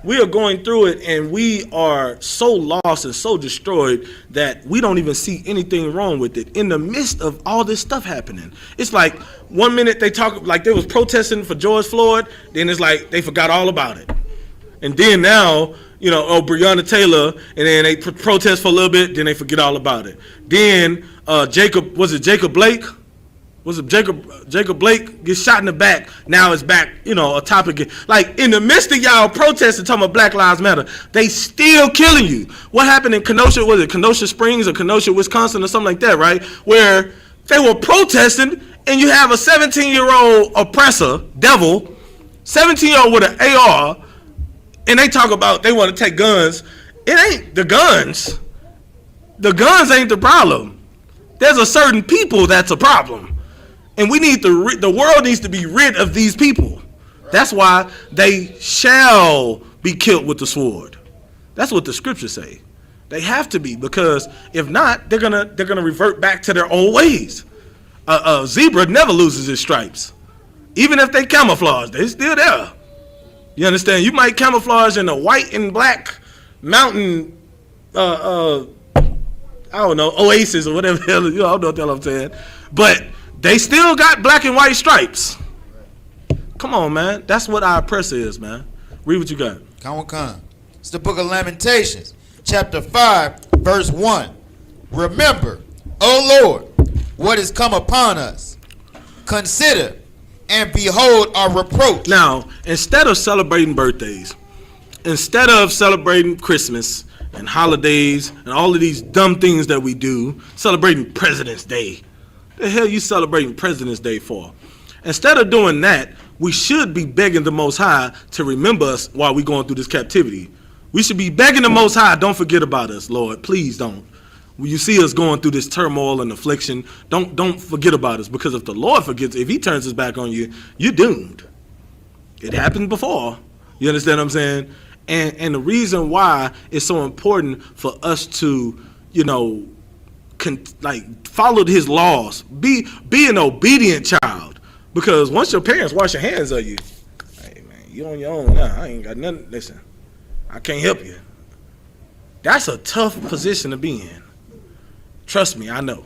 We are going through it, and we are so lost and so destroyed that we don't even see anything wrong with it in the midst of all this stuff happening. It's like 1 minute they talk like they was protesting for George Floyd, then it's like they forgot all about it. And then now, Breonna Taylor, and then they protest for a little bit, then they forget all about it. Then Jacob Blake? Jacob Blake gets shot in the back. Now it's back, a topic. Like, in the midst of y'all protesting, talking about Black Lives Matter, they still killing you. What happened in Kenosha, was it Kenosha Springs or Kenosha, Wisconsin or something like that, right? Where they were protesting, and you have a 17-year-old oppressor, devil, 17-year-old with an AR, and they talk about they want to take guns. It ain't the guns. The guns ain't the problem. There's a certain people that's a problem. And we need the world needs to be rid of these people. That's why they shall be killed with the sword. That's what the scriptures say. They have to be, because if not, they're gonna revert back to their old ways. A zebra never loses its stripes. Even if they camouflage, they're still there. You understand? You might camouflage in a white and black mountain, I don't know, oasis or whatever the hell, I don't know what the hell I'm saying. But they still got black and white stripes. Come on, man. That's what our oppressor is, man. Read what you got. Come. It's the book of Lamentations, chapter 5, verse 1. Remember, O Lord, what has come upon us. Consider and behold our reproach. Now, instead of celebrating birthdays, instead of celebrating Christmas and holidays and all of these dumb things that we do, celebrating President's Day. The hell you celebrating President's Day for? Instead of doing that, we should be begging the Most High to remember us while we're going through this captivity. We should be begging the Most High, don't forget about us, Lord. Please don't. When you see us going through this turmoil and affliction, don't forget about us, because if the Lord forgets, if he turns his back on you, you're doomed. It happened before. You understand what I'm saying? And the reason why it's so important for us to, follow his laws, be an obedient child, because once your parents wash your hands of you, hey man, you on your own now. I ain't got nothing. Listen, I can't help you. That's a tough position to be in. Trust me, I know.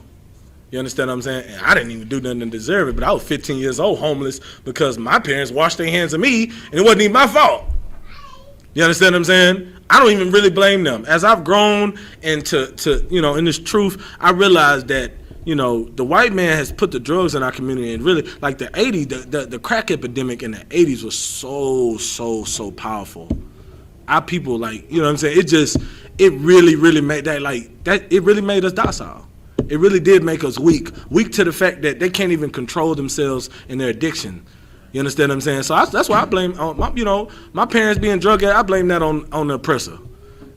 You understand what I'm saying? And I didn't even do nothing to deserve it, but I was 15 years old, homeless, because my parents washed their hands of me, and it wasn't even my fault. You understand what I'm saying? I don't even really blame them. As I've grown into in this truth, I realized that, the white man has put the drugs in our community, and really, like the 80s, the crack epidemic in the 80s was so powerful. Our people, what I'm saying? It really made that, it really made us docile. It really did make us weak to the fact that they can't even control themselves in their addiction. You understand what I'm saying? So that's why I blame, my parents being drug addicts. I blame that on the oppressor.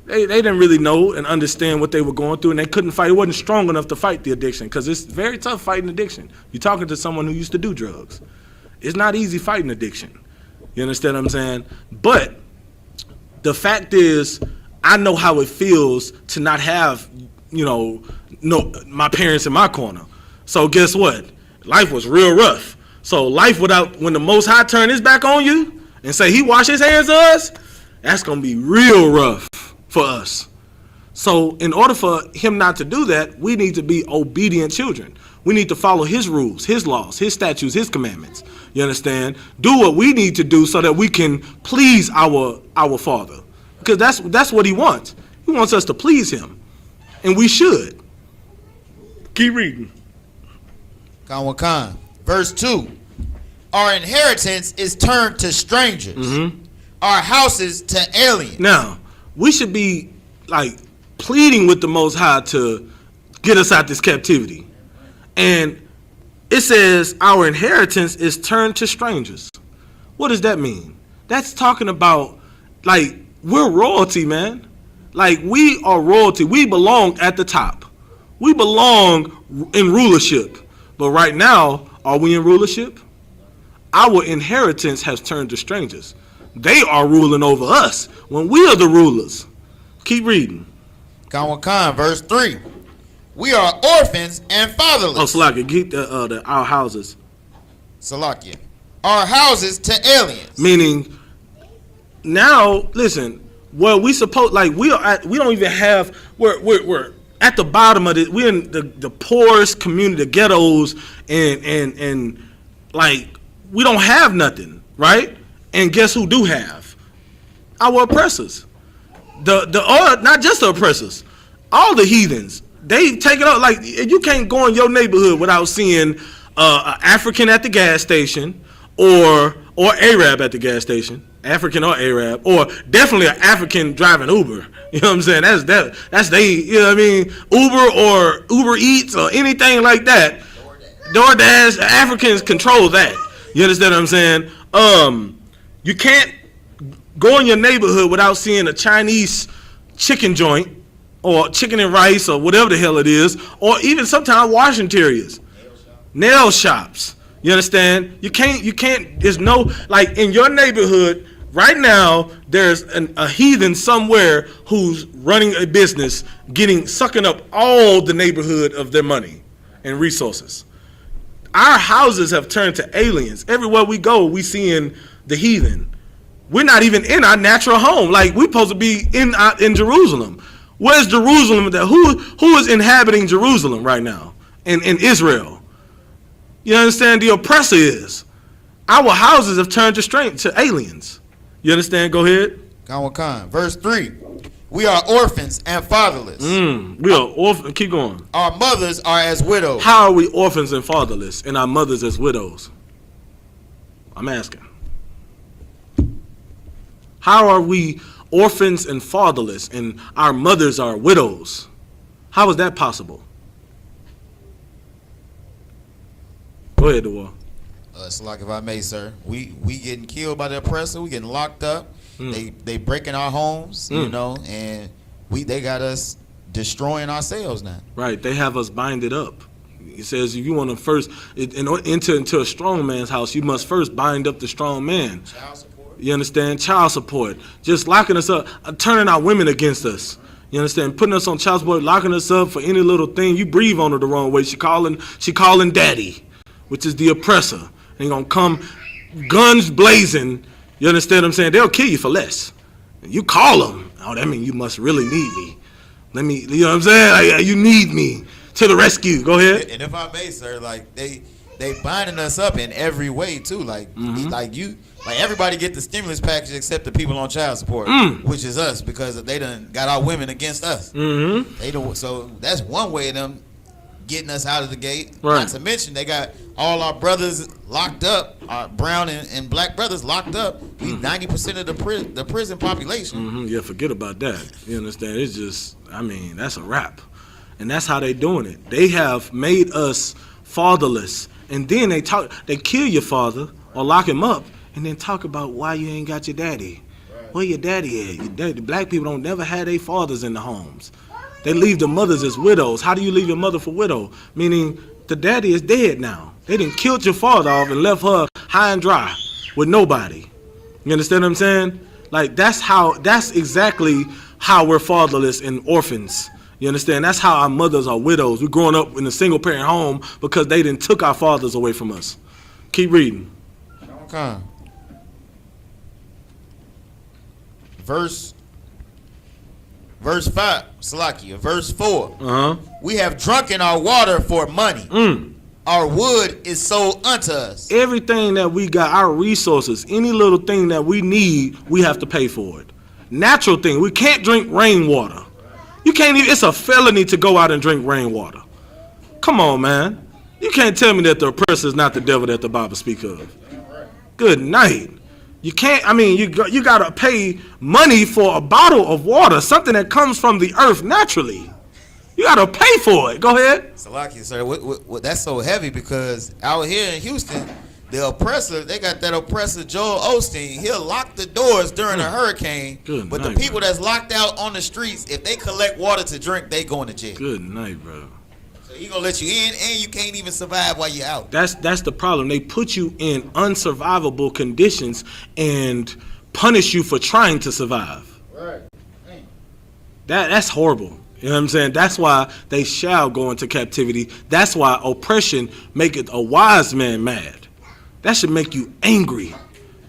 They didn't really know and understand what they were going through, and they couldn't fight. It wasn't strong enough to fight the addiction, because it's very tough fighting addiction. You're talking to someone who used to do drugs. It's not easy fighting addiction. You understand what I'm saying? But the fact is, I know how it feels to not have, my parents in my corner. So guess what? Life was real rough. So life when the Most High turn his back on you and say he wash his hands of us, that's going to be real rough for us. So in order for him not to do that, we need to be obedient children. We need to follow his rules, his laws, his statutes, his commandments. You understand? Do what we need to do so that we can please our Father. Because that's what he wants. He wants us to please him. And we should. Keep reading. Khan. Verse 2. Our inheritance is turned to strangers. Mm-hmm. Our houses to aliens. Now, we should be pleading with the Most High to get us out this captivity. And it says our inheritance is turned to strangers. What does that mean? That's talking about we're royalty, man. We are royalty. We belong at the top. We belong in rulership. But right now, are we in rulership? Our inheritance has turned to strangers. They are ruling over us when we are the rulers. Keep reading. Khan, verse 3. We are orphans and fatherless. Oh, Salakia, get our houses. Salakia. Our houses to aliens. Meaning, now, listen, well, we suppose, we don't even have, we're at the bottom of it. We're in the poorest community, the ghettos, and we don't have nothing, right? And guess who do have? Our oppressors. Not just the oppressors, all the heathens. They take it up. You can't go in your neighborhood without seeing an African at the gas station, or Arab at the gas station, African or Arab, or definitely an African driving Uber. You know what I'm saying? That's they. You know what I mean? Uber or Uber Eats or anything like that. DoorDash. Africans control that. You understand what I'm saying? You can't go in your neighborhood without seeing a Chinese chicken joint, or chicken and rice, or whatever the hell it is, or even sometimes washing terriers, nail shops. You understand? You can't, there's no, in your neighborhood right now, there's a heathen somewhere who's running a business, sucking up all the neighborhood of their money and resources. Our houses have turned to aliens. Everywhere we go, we seeing the heathen. We're not even in our natural home. We're supposed to be in Jerusalem. Where's Jerusalem? Who is inhabiting Jerusalem right now in Israel? You understand? The oppressor is. Our houses have turned to aliens. You understand? Go ahead. Khan. Verse 3. We are orphans and fatherless. We are orphans. Keep going. Our mothers are as widows. How are we orphans and fatherless and our mothers as widows? I'm asking. How are we orphans and fatherless and our mothers are widows? How is that possible? Go ahead, DeWall. It's like, if I may, sir, we getting killed by the oppressor. We getting locked up. They breaking our homes, you know, and they got us destroying ourselves now. Right. They have us binded up. It says if you want to first enter into a strong man's house, you must first bind up the strong man. Child support. You understand? Child support. Just locking us up, turning our women against us. You understand? Putting us on child support, locking us up for any little thing. You breathe on her the wrong way. She calling daddy, which is the oppressor. And gonna come guns blazing. You understand what I'm saying? They'll kill you for less. You call them. Oh, that means you must really need me. You know what I'm saying? Like, you need me to the rescue. Go ahead. And if I may, sir, like they binding us up in every way too. Like like everybody get the stimulus package except the people on child support, which is us, because they done got our women against us. They don't. So that's one way of them getting us out of the gate. Right. Not to mention they got all our brothers locked up, our brown and black brothers locked up. We 90% of the prison population. Yeah, forget about that. You understand? It's just, I mean, that's a wrap. And that's how they doing it. They have made us fatherless. And then they kill your father or lock him up and then talk about why you ain't got your daddy. Right. Where your daddy at? Your daddy, black people don't never have their fathers in the homes. They leave the mothers as widows. How do you leave your mother for widow? Meaning the daddy is dead now. They done killed your father off and left her high and dry with nobody. You understand what I'm saying? Like that's exactly how we're fatherless and orphans. You understand? That's how our mothers are widows. We're growing up in a single parent home because they done took our fathers away from us. Keep reading. Okay. Verse 5, Salakia. Verse 4. We have drunken our water for money. Our wood is sold unto us. Everything that we got, our resources, any little thing that we need, we have to pay for it. Natural thing. We can't drink rainwater. You can't even, it's a felony to go out and drink rainwater. Come on, man. You can't tell me that the oppressor is not the devil that the Bible speaks of. Good night. You can't, I mean, you got to pay money for a bottle of water, something that comes from the earth naturally. You got to pay for it. Go ahead. Salakia, sir, that's so heavy because out here in Houston, the oppressor, they got that oppressor Joel Osteen. He'll lock the doors during a hurricane. Good but night, the people bro. that's locked out on the streets, if they collect water to drink, they going to jail. Good night, bro. So he gonna let you in, and you can't even survive while you're out. That's the problem. They put you in unsurvivable conditions and punish you for trying to survive. Right. That's horrible. You know what I'm saying? That's why they shall go into captivity. That's why oppression maketh a wise man mad. That should make you angry.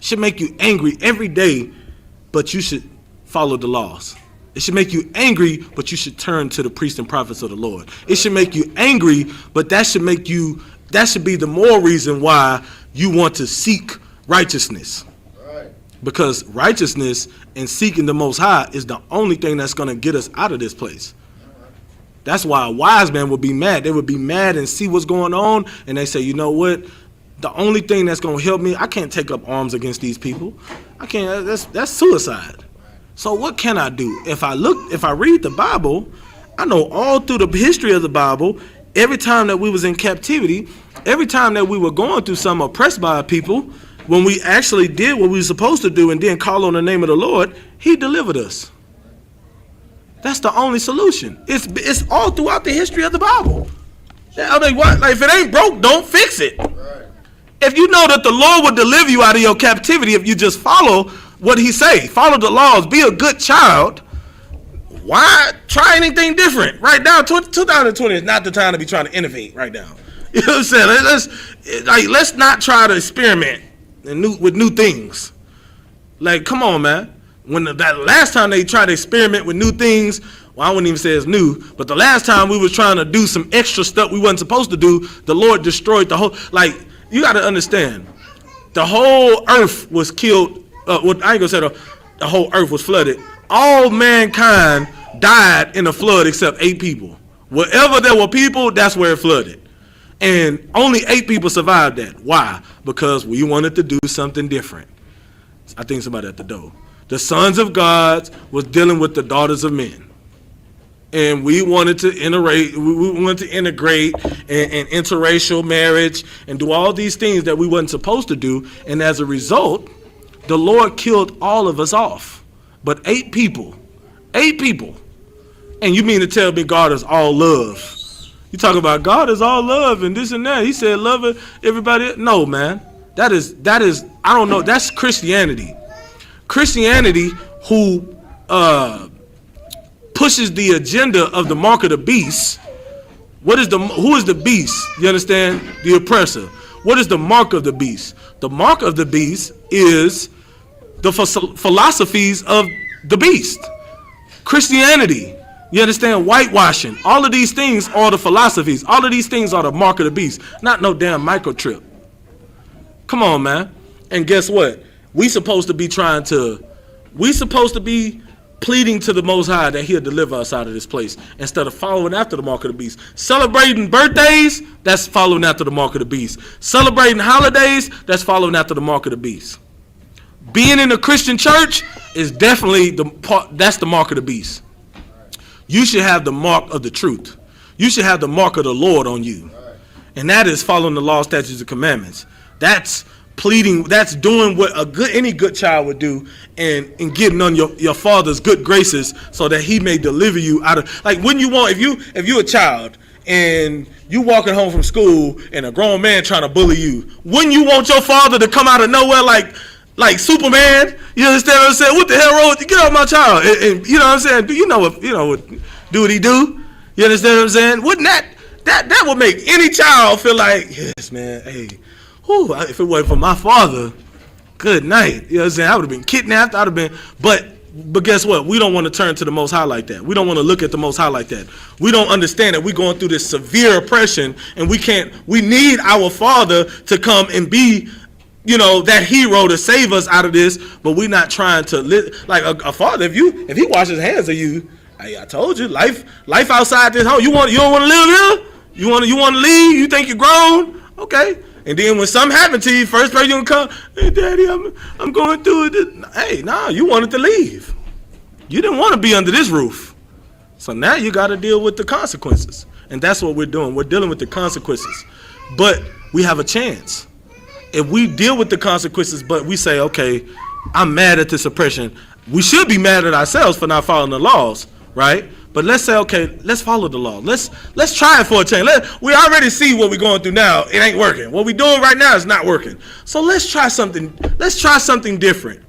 Should make you angry every day, but you should follow the laws. It should make you angry, but you should turn to the priests and prophets of the Lord. It should make you angry, but that should be the more reason why you want to seek righteousness. Right. Because righteousness and seeking the Most High is the only thing that's going to get us out of this place. That's why a wise man would be mad. They would be mad and see what's going on, and they say, you know what? The only thing that's going to help me, I can't take up arms against these people. I can't. That's suicide. So what can I do? If I read the Bible, I know all through the history of the Bible, every time that we was in captivity, every time that we were going through something oppressed by people, when we actually did what we were supposed to do and then call on the name of the Lord, He delivered us. That's the only solution. It's all throughout the history of the Bible. I mean, what? Like, if it ain't broke, don't fix it. Right. If you know that the Lord will deliver you out of your captivity if you just follow what He say, follow the laws, be a good child, why try anything different? Right now, 2020 is not the time to be trying to innovate right now. You know what I'm saying? Let's not try to experiment with new things. Like, come on, man. When that last time they tried to experiment with new things, well, I wouldn't even say it's new, but the last time we was trying to do some extra stuff we wasn't supposed to do, the Lord destroyed the whole, like, you got to understand, the whole earth was killed, I ain't gonna say the whole earth was flooded. All mankind died in a flood except 8 people. Wherever there were people, that's where it flooded. And only 8 people survived that. Why? Because we wanted to do something different. I think somebody at the door. The sons of God was dealing with the daughters of men. and we wanted to integrate and interracial marriage and do all these things that we wasn't supposed to do. And as a result, the Lord killed all of us off. But 8 people. And you mean to tell me God is all love? You talk about God is all love and this and that. He said love everybody. No, man. That is I don't know. That's Christianity. Christianity who pushes the agenda of the mark of the beast. Who is the beast? You understand? The oppressor. What is the mark of the beast? The mark of the beast is the philosophies of the beast. Christianity. You understand? Whitewashing. All of these things are the philosophies. All of these things are the mark of the beast. Not no damn microchip. Come on, man. And guess what? We supposed to be pleading to the Most High that He'll deliver us out of this place instead of following after the mark of the beast. Celebrating birthdays, that's following after the mark of the beast. Celebrating holidays, that's following after the mark of the beast. Being in a Christian church is definitely that's the mark of the beast. You should have the mark of the truth. You should have the mark of the Lord on you. And that is following the law, statutes, and commandments. That's pleading, that's doing what any good child would do and getting on your father's good graces so that he may deliver you out of, like, wouldn't you want, if you're a child and you walking home from school and a grown man trying to bully you, wouldn't you want your father to come out of nowhere like Superman? You understand what I'm saying? What the hell wrong with you? Get off my child. And you know what I'm saying? Do what he do? You understand what I'm saying? Wouldn't that would make any child feel like, yes, man, hey, whew, if it wasn't for my father, good night. You know what I'm saying? I would have been kidnapped. But guess what? We don't want to turn to the Most High like that. We don't want to look at the Most High like that. We don't understand that we're going through this severe oppression and we need our Father to come and be, that hero to save us out of this, but we're not trying to live like a father. If he washes hands of you, I told you, life outside this home. You don't want to live here? You want to leave? You think you're grown? Okay. And then when something happened to you, first person you gonna come, hey, Daddy, I'm going through it. Hey, nah, you wanted to leave. You didn't want to be under this roof. So now you got to deal with the consequences. And that's what we're doing. We're dealing with the consequences. But we have a chance. If we deal with the consequences, but we say, okay, I'm mad at this oppression, we should be mad at ourselves for not following the laws, right? But let's say, okay, let's follow the law. Let's try it for a change. We already see what we're going through now. It ain't working. What we're doing right now is not working. So let's try something. Let's try something different.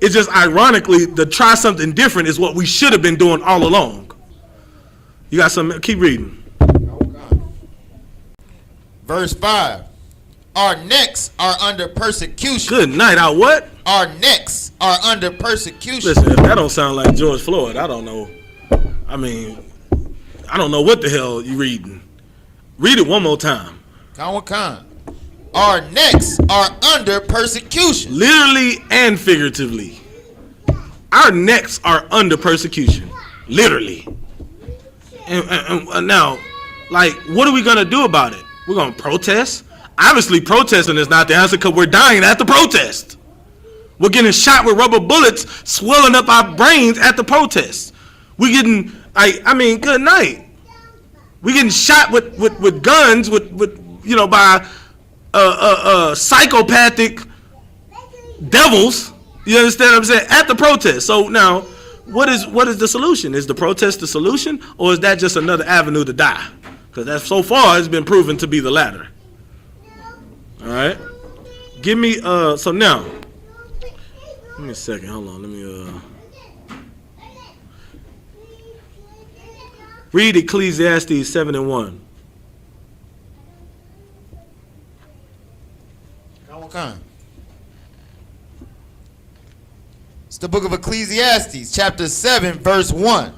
It's just ironically, the try something different is what we should have been doing all along. You got some? Keep reading. Verse 5. Our necks are under persecution. Good night. Our what? Our necks are under persecution. Listen, if that don't sound like George Floyd, I don't know. I mean, I don't know what the hell you reading. Read it one more time. Con. Our necks are under persecution. Literally and figuratively. Our necks are under persecution. Literally. And now, like, what are we going to do about it? We're going to protest? Obviously, protesting is not the answer because we're dying at the protest. We're getting shot with rubber bullets, swelling up our brains at the protest. We're getting, good night. We're getting shot with guns, by psychopathic devils. You understand what I'm saying? At the protest. So now, what is the solution? Is the protest the solution, or is that just another avenue to die? Because that so far has been proven to be the latter. All right. Give me so now. Give me a second. Hold on. Let me read Ecclesiastes 7:1. It's the book of Ecclesiastes, chapter 7, verse 1.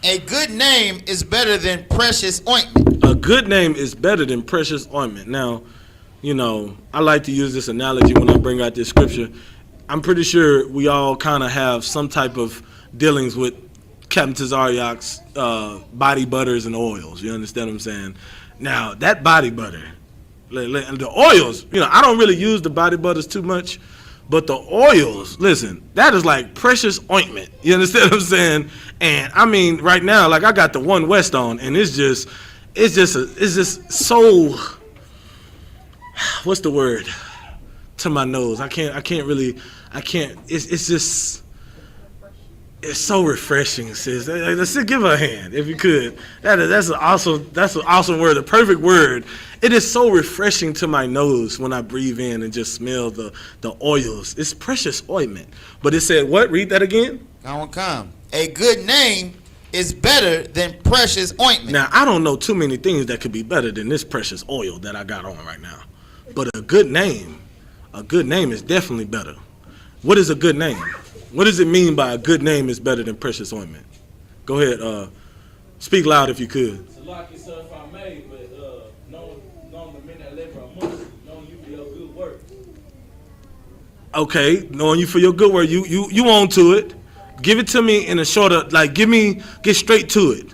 A good name is better than precious ointment. A good name is better than precious ointment. Now, I like to use this analogy when I bring out this scripture. I'm pretty sure we all kind of have some type of dealings with Captain Tazariak's body butters and oils. You understand what I'm saying? Now, that body butter, the oils, I don't really use the body butters too much, But the oils, listen, that is like precious ointment. You understand what I'm saying? And I mean, right now, like I got the One West on, and it's just so, what's the word? To my nose. It's so refreshing, sis. Let's give her a hand if you could. That's an awesome word, a perfect word. It is so refreshing to my nose when I breathe in and just smell the oils. It's precious ointment. But it said what? Read that again. Come. A good name is better than precious ointment. Now, I don't know too many things that could be better than this precious oil that I got on right now. But a good name is definitely better. What is a good name? What does it mean by a good name is better than precious ointment? Go ahead, speak loud if you could. Salaki, sir, if I may, but knowing the men that labor amongst you, knowing you for your good work. Okay, knowing you for your good work, you on to it. Give it to me in a shorter, like get straight to it.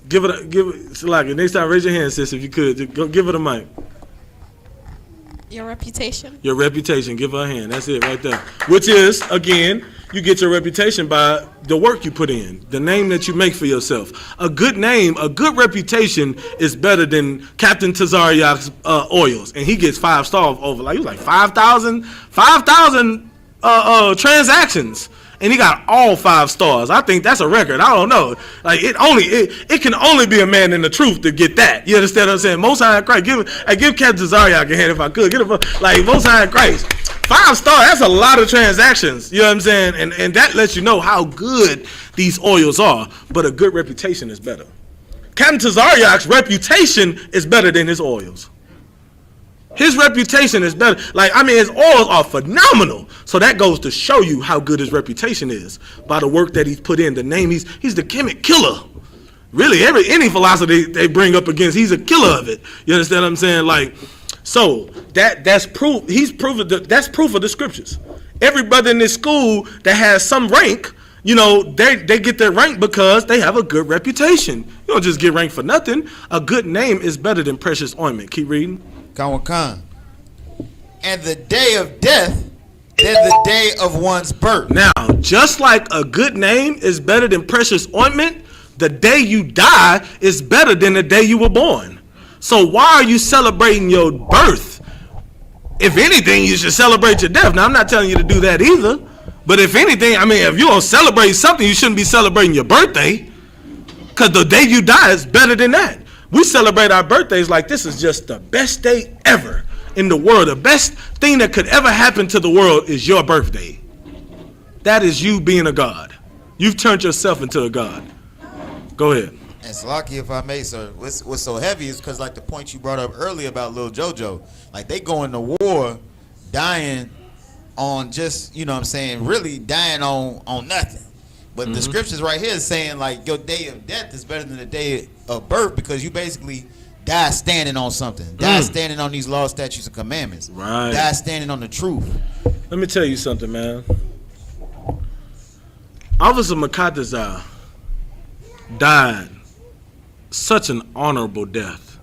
Give it, Salaki. Next time, raise your hand, sis, if you could. Go give it a mic. Your reputation. Your reputation. Give her a hand. That's it right there. Which is, again, you get your reputation by the work you put in, the name that you make for yourself. A good name, a good reputation is better than Captain Tazariak's oils, and he gets 5 stars over like 5,000 transactions. And he got all 5 stars. I think that's a record. I don't know. Like it can only be a man in the truth to get that. You understand what I'm saying? Most High in Christ. Give Captain Zariak a hand if I could. Get him like Most High in Christ. 5 stars. That's a lot of transactions. You know what I'm saying? And that lets you know how good these oils are. But a good reputation is better. Captain Tazariak's reputation is better than his oils. His reputation is better. Like, I mean, his oils are phenomenal. So that goes to show you how good his reputation is by the work that he's put in. The name, he's the chemic killer. Really, any philosophy they bring up against, he's a killer of it. You understand what I'm saying? Like, so that's proof. That's proof of the scriptures. Every brother in this school that has some rank, you know, they get their rank because they have a good reputation. You don't just get ranked for nothing. A good name is better than precious ointment. Keep reading. And the day of death than the day of one's birth. Now, just like a good name is better than precious ointment, the day you die is better than the day you were born. So why are you celebrating your birth? If anything, you should celebrate your death. Now, I'm not telling you to do that either. But if anything, I mean, if you don't celebrate something, you shouldn't be celebrating your birthday. Because the day you die is better than that. We celebrate our birthdays like this is just the best day ever in the world. The best thing that could ever happen to the world is your birthday. That is you being a god. You've turned yourself into a god. Go ahead. And Salaki, if I may, sir, what's so heavy is because, like the point you brought up earlier about Lil JoJo, like they going to war dying on just, you know what I'm saying, really dying on nothing. But the scriptures right here is saying, like, your day of death is better than the day of birth because you basically die standing on something. Die standing on these laws, statutes, and commandments. Right. Die standing on the truth. Let me tell you something, man. Officer Makatazar died such an honorable death.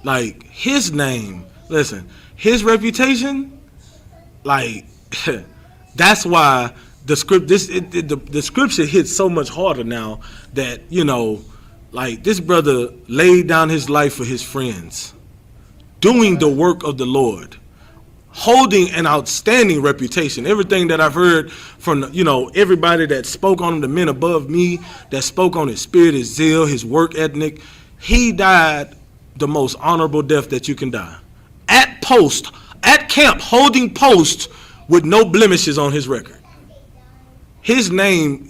Like, his name, listen, his reputation, like, that's why the scripture hits so much harder now that, you know, like this brother laid down his life for his friends, doing the work of the Lord, holding an outstanding reputation. Everything that I've heard from, you know, everybody that spoke on him, the men above me, that spoke on his spirit, his zeal, his work ethic, he died the most honorable death that you can die. At camp, holding post with no blemishes on his record. His name,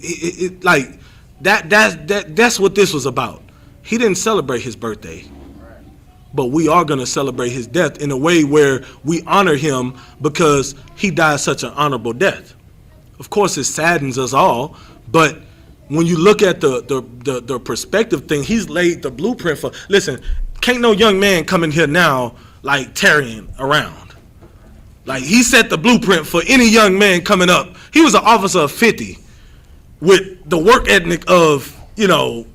like that's what this was about. He didn't celebrate his birthday, but we are going to celebrate his death in a way where we honor him because he died such an honorable death. Of course, it saddens us all, but when you look at the perspective thing, he's laid the blueprint for. Listen, can't no young man come in here now like tarrying around. Like, he set the blueprint for any young man coming up. He was an officer of 50 with the work ethic of, you know,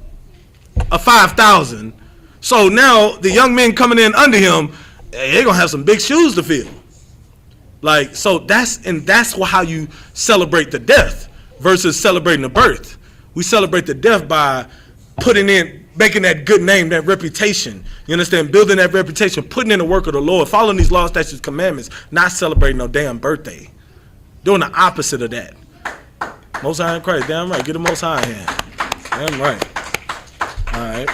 a 5,000. So now the young men coming in under him, they're going to have some big shoes to fill. Like, so that's how you celebrate the death versus celebrating the birth. We celebrate the death by making that good name, that reputation. You understand? Building that reputation, putting in the work of the Lord, following these laws, statutes, commandments, not celebrating no damn birthday. Doing the opposite of that. Most High in Christ, damn right. Get the Most High in here. Damn right. All right.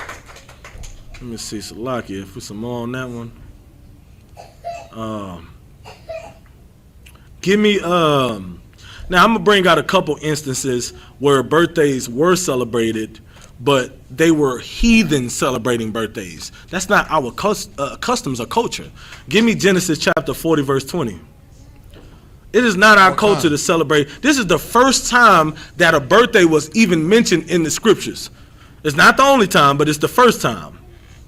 Let me see, Salakia, put some more on that one. Give me, now I'm going to bring out a couple instances where birthdays were celebrated, but they were heathen celebrating birthdays. That's not our customs or culture. Give me Genesis chapter 40, verse 20. It is not our culture to celebrate. This is the first time that a birthday was even mentioned in the scriptures. It's not the only time, but it's the first time.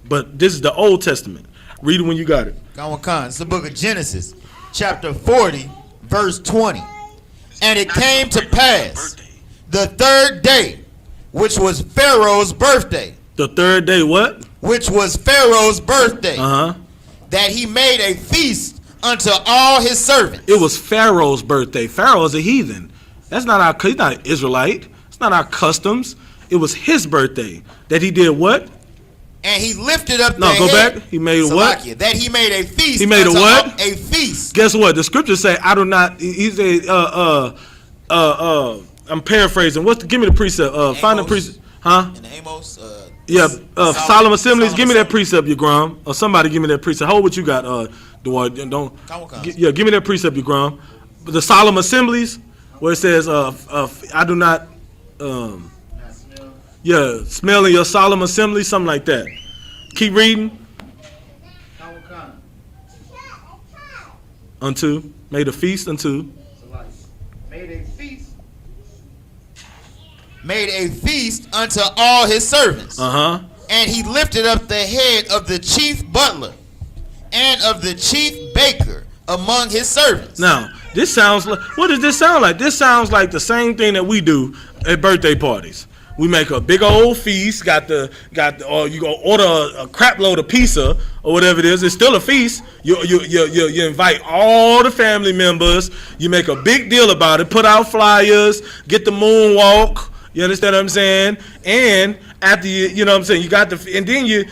But this is the Old Testament. Read it when you got it. It's the book of Genesis, chapter 40, verse 20. And it came to pass the third day, which was Pharaoh's birthday. The third day what? Which was Pharaoh's birthday. That he made a feast unto all his servants. It was Pharaoh's birthday. Pharaoh is a heathen. He's not an Israelite. It's not our customs. It was his birthday. That he did what? And he lifted up the head. Back. He made what? That he made a feast. He made a what? A feast. Guess what? The scriptures say, I do not, he said, I'm paraphrasing. Give me the precept. Find the precept. Huh? In Amos. Solemn assemblies. Give me that precept, Yagram. Or somebody give me that precept. Hold what you got, Dwight. Give me that precept, Yagram. The solemn assemblies, where it says, I do not, smelling your solemn assembly, something like that. Keep reading. Unto, made a feast unto. Made a feast unto all his servants. And he lifted up the head of the chief butler and of the chief baker among his servants. Now, this sounds like, what does this sound like? This sounds like the same thing that we do at birthday parties. We make a big old feast, or you go order a crap load of pizza or whatever it is. It's still a feast. You invite all the family members. You make a big deal about it. Put out flyers. Get the moonwalk. You understand what I'm saying? And after you know what I'm saying, you got and then you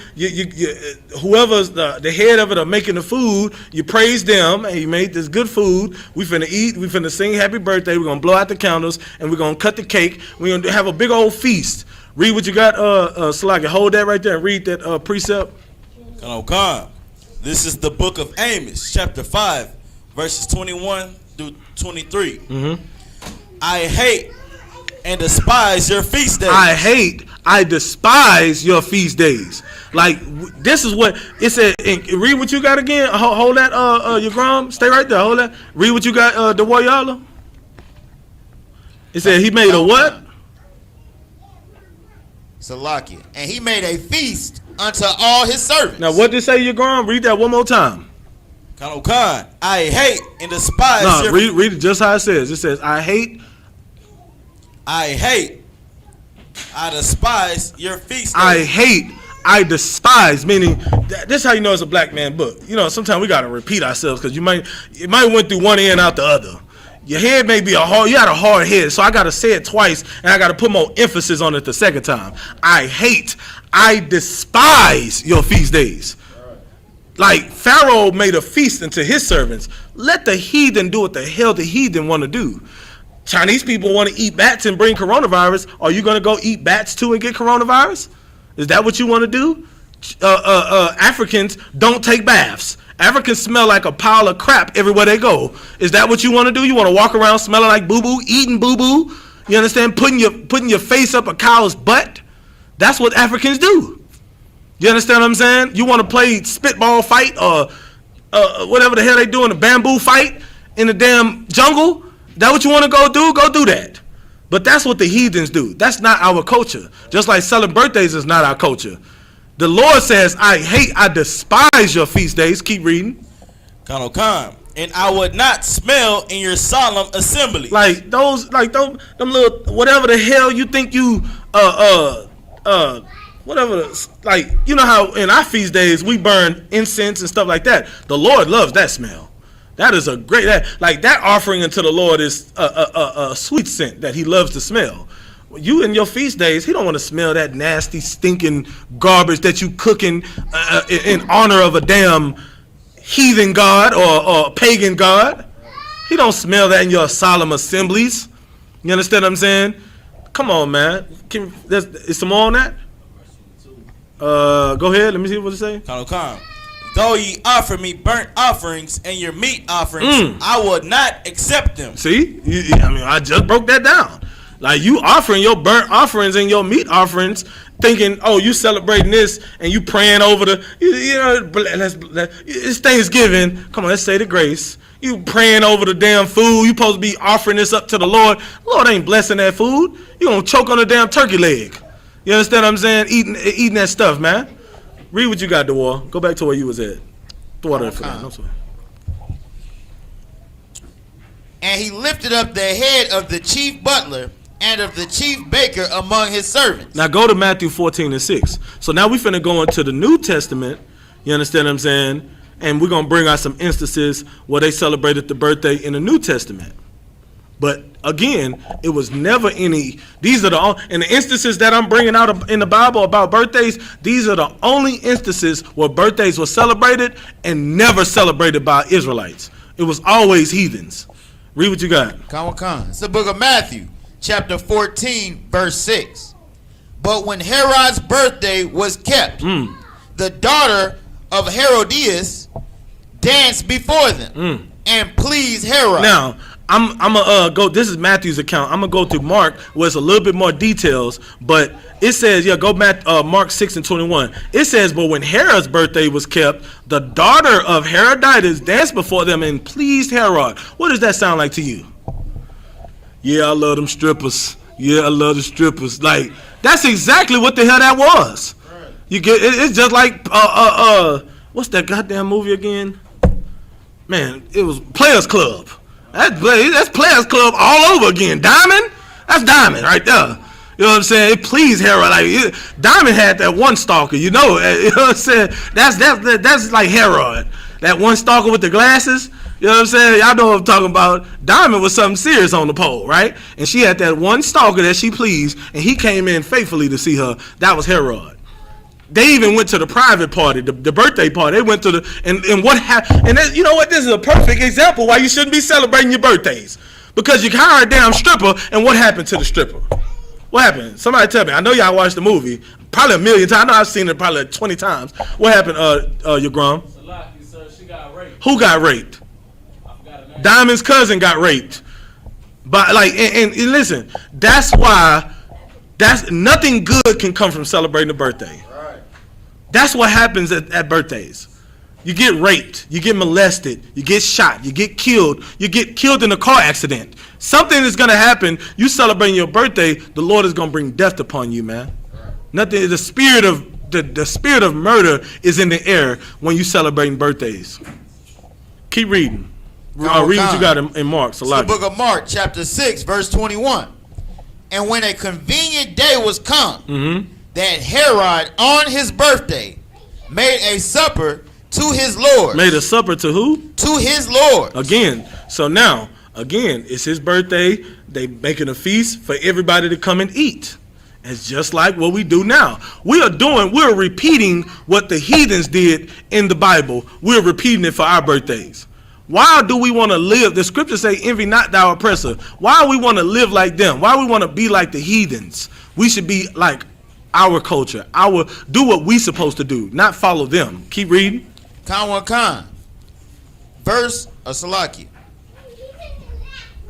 whoever's the head of it or making the food, you praise them. Hey, you made this good food. We finna eat. We finna sing happy birthday. We're gonna blow out the candles and we're gonna cut the cake. We're gonna have a big old feast. Read what you got, Salaki. Hold that right there and read that precept. This is the book of Amos, chapter 5, verses 21 through 23. I hate and despise your feast days. I despise your feast days. Like, this is what it said. Read what you got again. Hold that, Yagram. Stay right there. Hold that. Read what you got, the Wayala. It said he made a what? Salakia. And he made a feast unto all his servants. Now, what did it say, Yagram? Read that one more time. I hate and despise your... read it just how it says. It says, I despise your feast days. I despise, meaning this is how you know it's a black man book. You know, sometimes we gotta repeat ourselves because you might went through one ear and out the other. Your head may be you got a hard head, so I gotta say it twice and I gotta put more emphasis on it the second time. I despise your feast days. Like Pharaoh made a feast unto his servants. Let the heathen do what the hell the heathen want to do. Chinese people want to eat bats and bring coronavirus. Are you going to go eat bats too and get coronavirus? Is that what you want to do? Africans don't take baths. Africans smell like a pile of crap everywhere they go. Is that what you want to do? You want to walk around smelling like boo-boo, eating boo-boo? You understand? Putting your face up a cow's butt? That's what Africans do. You understand what I'm saying? You want to play spitball fight or whatever the hell they do in a bamboo fight in the damn jungle? That what you want to go do? Go do that. But that's what the heathens do. That's not our culture. Just like celebrating birthdays is not our culture. The Lord says, I despise your feast days. Keep reading. And I would not smell in your solemn assembly. Like them little whatever the hell you think you whatever, like, you know how in our feast days we burn incense and stuff like that. The Lord loves that smell. That is a great, that offering unto the Lord is a sweet scent that he loves to smell. You in your feast days, he don't want to smell that nasty, stinking garbage that you cooking in honor of a damn heathen god or pagan god. He don't smell that in your solemn assemblies. You understand what I'm saying? Come on, man. Is some more on that? Go ahead. Let me see what it say. Come. Though ye offer me burnt offerings and your meat offerings, I will not accept them. See? I just broke that down. Like, you offering your burnt offerings and your meat offerings, thinking, oh, you celebrating this and you praying over it's Thanksgiving. Come on, let's say the grace. You praying over the damn food. You supposed to be offering this up to the Lord. Lord ain't blessing that food. You gonna choke on the damn turkey leg. You understand what I'm saying? Eating that stuff, man. Read what you got, DeWar. Go back to where you was at. Throw it for that. No, sorry. And he lifted up the head of the chief butler and of the chief baker among his servants. Now go to Matthew 14:6. So now we finna go into the New Testament. You understand what I'm saying? And we're going to bring out some instances where they celebrated the birthday in the New Testament. But again, it was never any, these are in the instances that I'm bringing out in the Bible about birthdays, these are the only instances where birthdays were celebrated and never celebrated by Israelites. It was always heathens. Read what you got. Come. It's the book of Matthew, chapter 14, verse 6. But when Herod's birthday was kept, the daughter of Herodias danced before them and pleased Herod. Now, I'm gonna go. This is Matthew's account. I'm gonna go through Mark, where it's a little bit more details. But it says, go back Mark 6:21. It says, but when Herod's birthday was kept, the daughter of Herodias danced before them and pleased Herod. What does that sound like to you? Yeah, I love them strippers. Yeah, I love the strippers. Like, that's exactly what the hell that was. You get it's just like what's that goddamn movie again? Man, it was Players Club. That's Players Club all over again. Diamond? That's Diamond right there. You know what I'm saying? It pleased Herod. Like, Diamond had that one stalker, you know what I'm saying? That's like Herod. That one stalker with the glasses. You know what I'm saying? Y'all know what I'm talking about. Diamond was something serious on the pole, right? And she had that one stalker that she pleased, and he came in faithfully to see her. That was Herod. They even went to the private party, the birthday party. They went to and what happened? And you know what? This is a perfect example why you shouldn't be celebrating your birthdays. Because you hire a damn stripper, and what happened to the stripper? What happened? Somebody tell me. I know y'all watched the movie probably a million times. I know I've seen it probably like 20 times. What happened, your Grum? Sir, she got raped. Who got raped? I forgot her name. Diamond's cousin got raped. But and listen, that's why nothing good can come from celebrating a birthday. That's what happens at birthdays. You get raped, you get molested, you get shot, you get killed in a car accident. Something is gonna happen. You celebrating your birthday, the Lord is gonna bring death upon you, man. Nothing. The spirit of murder is in the air when you celebrating birthdays. Keep reading. Read what you got in Mark. It's the book of Mark, chapter 6, verse 21. And when a convenient day was come, that Herod on his birthday made a supper to his Lord. Made a supper to who? To his Lord. Again, so now, it's his birthday. They making a feast for everybody to come and eat. It's just like what we do now. We're repeating what the heathens did in the Bible. We're repeating it for our birthdays. Why do we want to live? The scriptures say, envy not thou oppressor. Why we want to live like them? Why we want to be like the heathens? We should be like our culture. Do what we supposed to do, not follow them. Keep reading. Khan. Verse Salaki.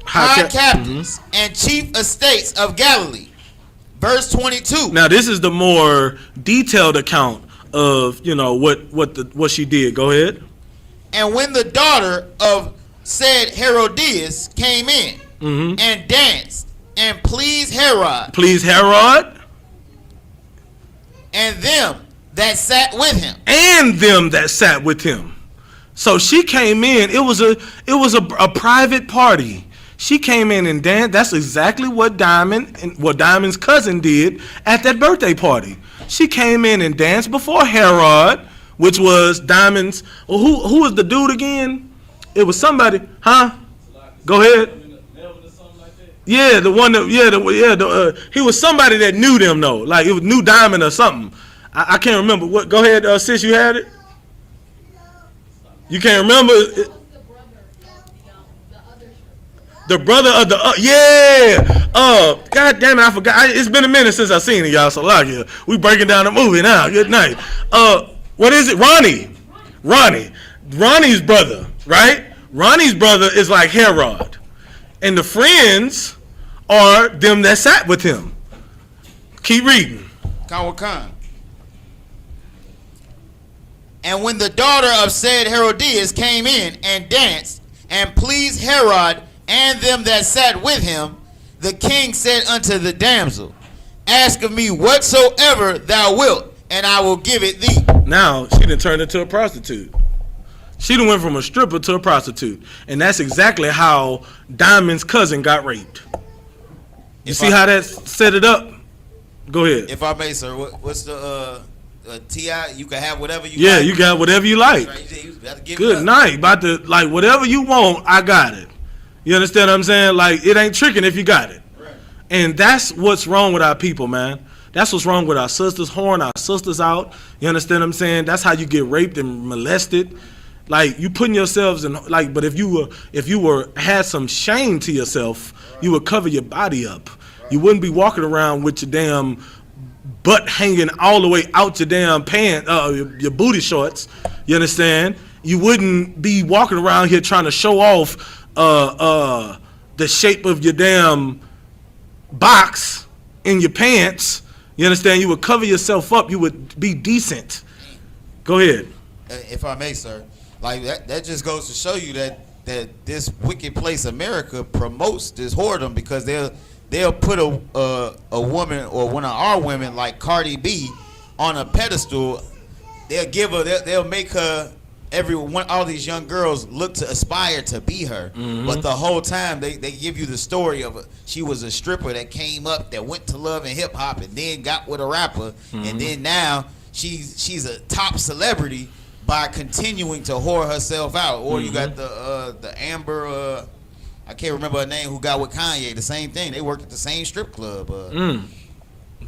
High captains and chief estates of Galilee. Verse 22. Now this is the more detailed account of what she did. Go ahead. And when the daughter of said Herodias came in and danced and pleased Herod. Pleased Herod. And them that sat with him. So she came in. It was a private party. She came in and danced. That's exactly what Diamond's cousin did at that birthday party. She came in and danced before Herod, which was Diamond's. Who was the dude again? It was somebody, huh? Go ahead. Yeah, the one that, he was somebody that knew them though. Like it was New Diamond or something. I can't remember. What? Go ahead, sis, you had it? You can't remember? The brother of the, God damn it, I forgot. It's been a minute since I've seen it, y'all, so like, yeah, we breaking down the movie now. Good night. What is it? Ronnie's brother, right? Ronnie's brother is like Herod. And the friends are them that sat with him. Keep reading. Khan. And when the daughter of said Herodias came in and danced and pleased Herod and them that sat with him, the king said unto the damsel, ask of me whatsoever thou wilt, and I will give it thee. Now, she done turned into a prostitute. She done went from a stripper to a prostitute. And that's exactly how Diamond's cousin got raped. You see how that set it up? Go ahead. If I may, sir, what's the T.I.? You can have whatever you like. Yeah, you got whatever you like. Right, you have to give Good night. About to, like, whatever you want, I got it. You understand what I'm saying? Like, it ain't tricking if you got it. Right. And that's what's wrong with our people, man. That's what's wrong with our sisters, whoring our sisters out. You understand what I'm saying? That's how you get raped and molested. Like, you putting yourselves in, like, but if you had some shame to yourself, you would cover your body up. You wouldn't be walking around with your damn butt hanging all the way out your damn pants, your booty shorts. You understand? You wouldn't be walking around here trying to show off the shape of your damn box in your pants. You understand? You would cover yourself up. You would be decent. Go ahead. If I may, sir. Like that just goes to show you that this wicked place America promotes this whoredom, because they'll put a woman or one of our women like Cardi B on a pedestal. They'll make her, all these young girls look to aspire to be her. Mm-hmm. But the whole time they give you the story of she was a stripper that came up, that went to Love and Hip Hop and then got with a rapper. Mm-hmm. And then now she's a top celebrity by continuing to whore herself out. Or you got the Amber, I can't remember her name, who got with Kanye. The same thing. They worked at the same strip club.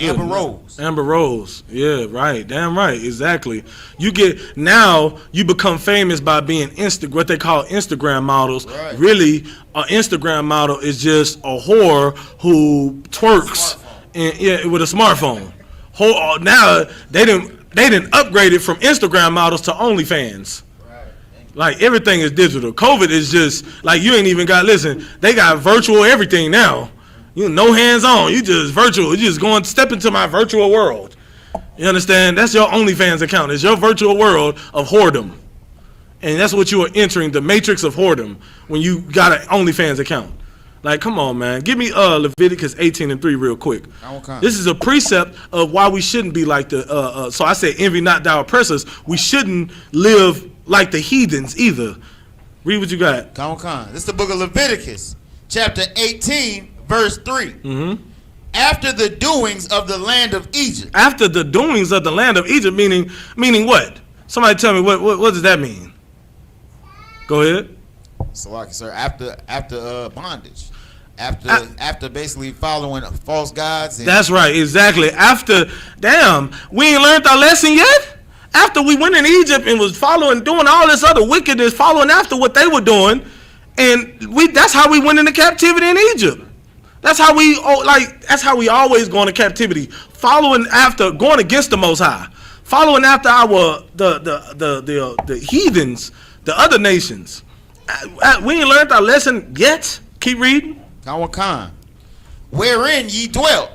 Amber Rose. Amber Rose. Yeah, right. Damn right. Exactly. You become famous by being what they call Instagram models. Right. Really, an Instagram model is just a whore who twerks with a smartphone. Now they didn't upgrade it from Instagram models to OnlyFans. Right. Like, everything is digital. COVID is just like, you ain't even got, listen, they got virtual everything now. You no hands on. You just virtual. You just step into my virtual world. You understand? That's your OnlyFans account. It's your virtual world of whoredom. And that's what you are entering, the matrix of whoredom, when you got an OnlyFans account. Like, come on, man. Give me Leviticus 18:3 real quick. Okay. This is a precept of why we shouldn't be like the, so I say, envy not thou oppressors. We shouldn't live like the heathens either. Read what you got. This is the book of Leviticus, chapter 18, verse 3. Mm-hmm. After the doings of the land of Egypt. After the doings of the land of Egypt, meaning what? Somebody tell me, what does that mean? Go ahead. So, sir, after bondage. After basically following false gods. That's right, exactly. After, we ain't learned our lesson yet? After we went in Egypt and was doing all this other wickedness, following after what they were doing, and that's how we went into captivity in Egypt. That's how we always go into captivity, following after, going against the Most High, following after the heathens, the other nations. We ain't learned our lesson yet. Keep reading. Wherein ye dwelt,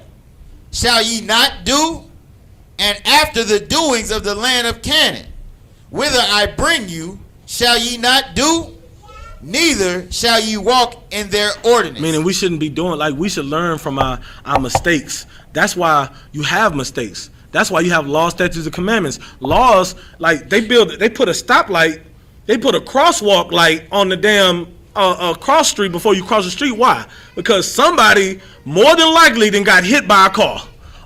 shall ye not do? And after the doings of the land of Canaan, whither I bring you, shall ye not do? Neither shall ye walk in their ordinance. Meaning we shouldn't be doing, like, we should learn from our mistakes. That's why you have mistakes. That's why you have laws, statutes, and commandments. Laws, like, they put a stoplight, they put a crosswalk light on the damn cross street before you cross the street. Why? Because somebody more than likely then got hit by a car,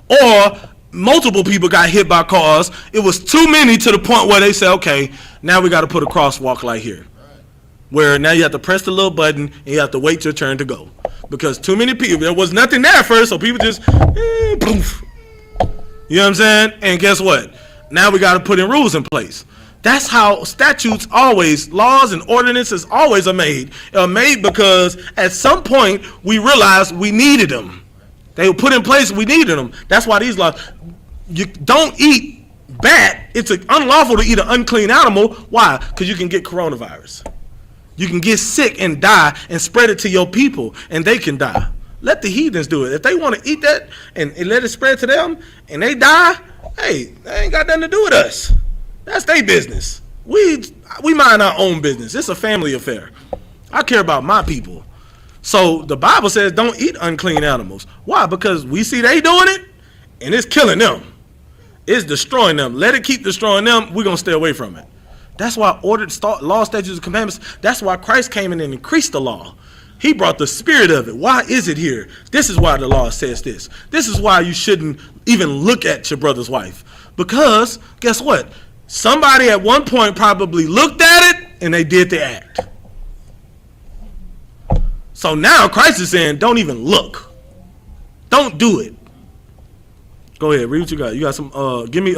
or multiple people got hit by cars. It was too many to the point where they said, okay, now we got to put a crosswalk light here. where now you have to press the little button and you have to wait your turn to go. Because too many people, there was nothing there at first, so people just, poof. You know what I'm saying? And guess what? Now we got to put in rules in place. That's how statutes always, laws and ordinances always are made. They're made because at some point we realized we needed them. They were put in place, we needed them. That's why these laws, you don't eat bat. It's unlawful to eat an unclean animal. Why? Because you can get coronavirus. You can get sick and die and spread it to your people, and they can die. Let the heathens do it. If they want to eat that and let it spread to them and they die, hey, they ain't got nothing to do with us. That's their business. We mind our own business. It's a family affair. I care about my people. So the Bible says don't eat unclean animals. Why? Because we see they doing it, and it's killing them. It's destroying them. Let it keep destroying them. We're going to stay away from it. That's why ordered law, statutes, and commandments. That's why Christ came in and increased the law. He brought the spirit of it. Why is it here? This is why the law says this. This is why you shouldn't even look at your brother's wife. Because guess what? Somebody at one point probably looked at it and they did the act. So now Christ is saying, don't even look. Don't do it. Go ahead, read what you got. You got some, give me,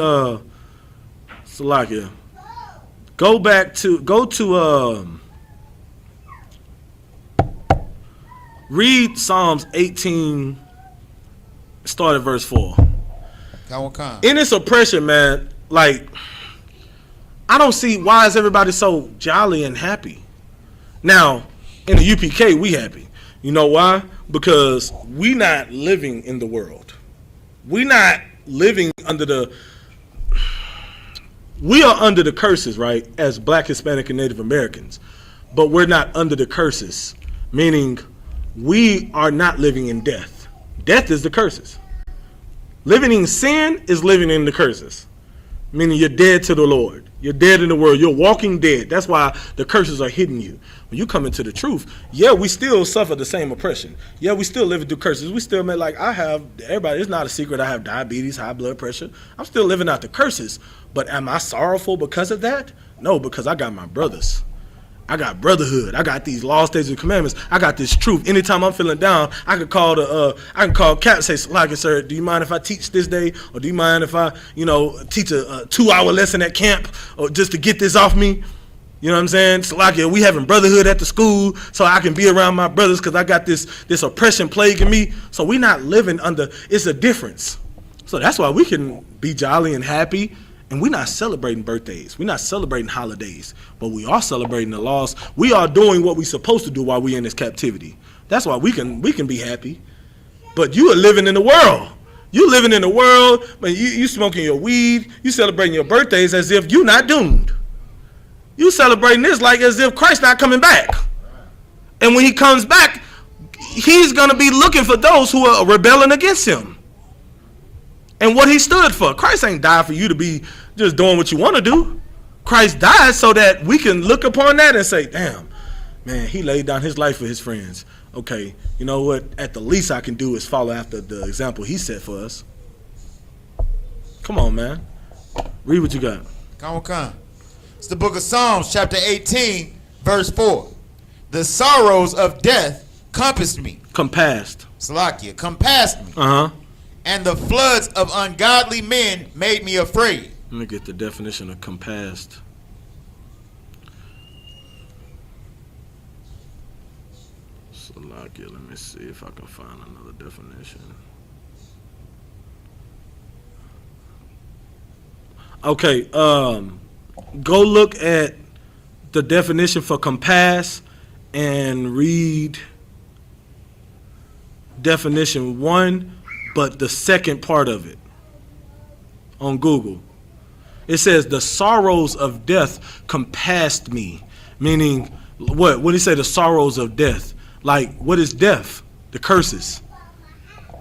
Salakia. Go to, read Psalms 18, start at verse 4. In this oppression, man, like, I don't see why is everybody so jolly and happy. Now, in the UPK, we happy. You know why? Because we not living in the world. We not living under we are under the curses, right, as Black, Hispanic, and Native Americans. But we're not under the curses, meaning we are not living in death. Death is the curses. Living in sin is living in the curses, meaning you're dead to the Lord. You're dead in the world. You're walking dead. That's why the curses are hitting you. When you come into the truth, yeah, we still suffer the same oppression. Yeah, we still living through curses. We still, like everybody, it's not a secret I have diabetes, high blood pressure. I'm still living out the curses. But am I sorrowful because of that? No, because I got my brothers. I got brotherhood. I got these laws, statutes, and commandments. I got this truth. Anytime I'm feeling down, I can call Cap and say, like, sir, do you mind if I teach this day? Or do you mind if I, teach a 2-hour lesson at camp or just to get this off me? You know what I'm saying? So like, we having brotherhood at the school so I can be around my brothers because I got this oppression plaguing me. So we not living under, it's a difference. So that's why we can be jolly and happy. And we're not celebrating birthdays. We're not celebrating holidays. But we are celebrating the laws. We are doing what we're supposed to do while we're in this captivity. That's why we can be happy. But you are living in the world. You living in the world, but you smoking your weed. You celebrating your birthdays as if you're not doomed. You celebrating this like as if Christ's not coming back. And when he comes back, he's going to be looking for those who are rebelling against him. And what he stood for. Christ ain't died for you to be just doing what you want to do. Christ died so that we can look upon that and say, damn, man, he laid down his life for his friends. Okay, you know what? At the least I can do is follow after the example he set for us. Come on, man. Read what you got. Come. It's the book of Psalms, chapter 18, verse 4. The sorrows of death compassed me. Compassed. Salakia, compassed me. Uh-huh. And the floods of ungodly men made me afraid. Let me get the definition of compassed. Salakia, let me see if I can find another definition. Okay, go look at the definition for compass and read definition 1. But the second part of it on Google, it says the sorrows of death compassed me, meaning what? When he say the sorrows of death, like what is death? The curses,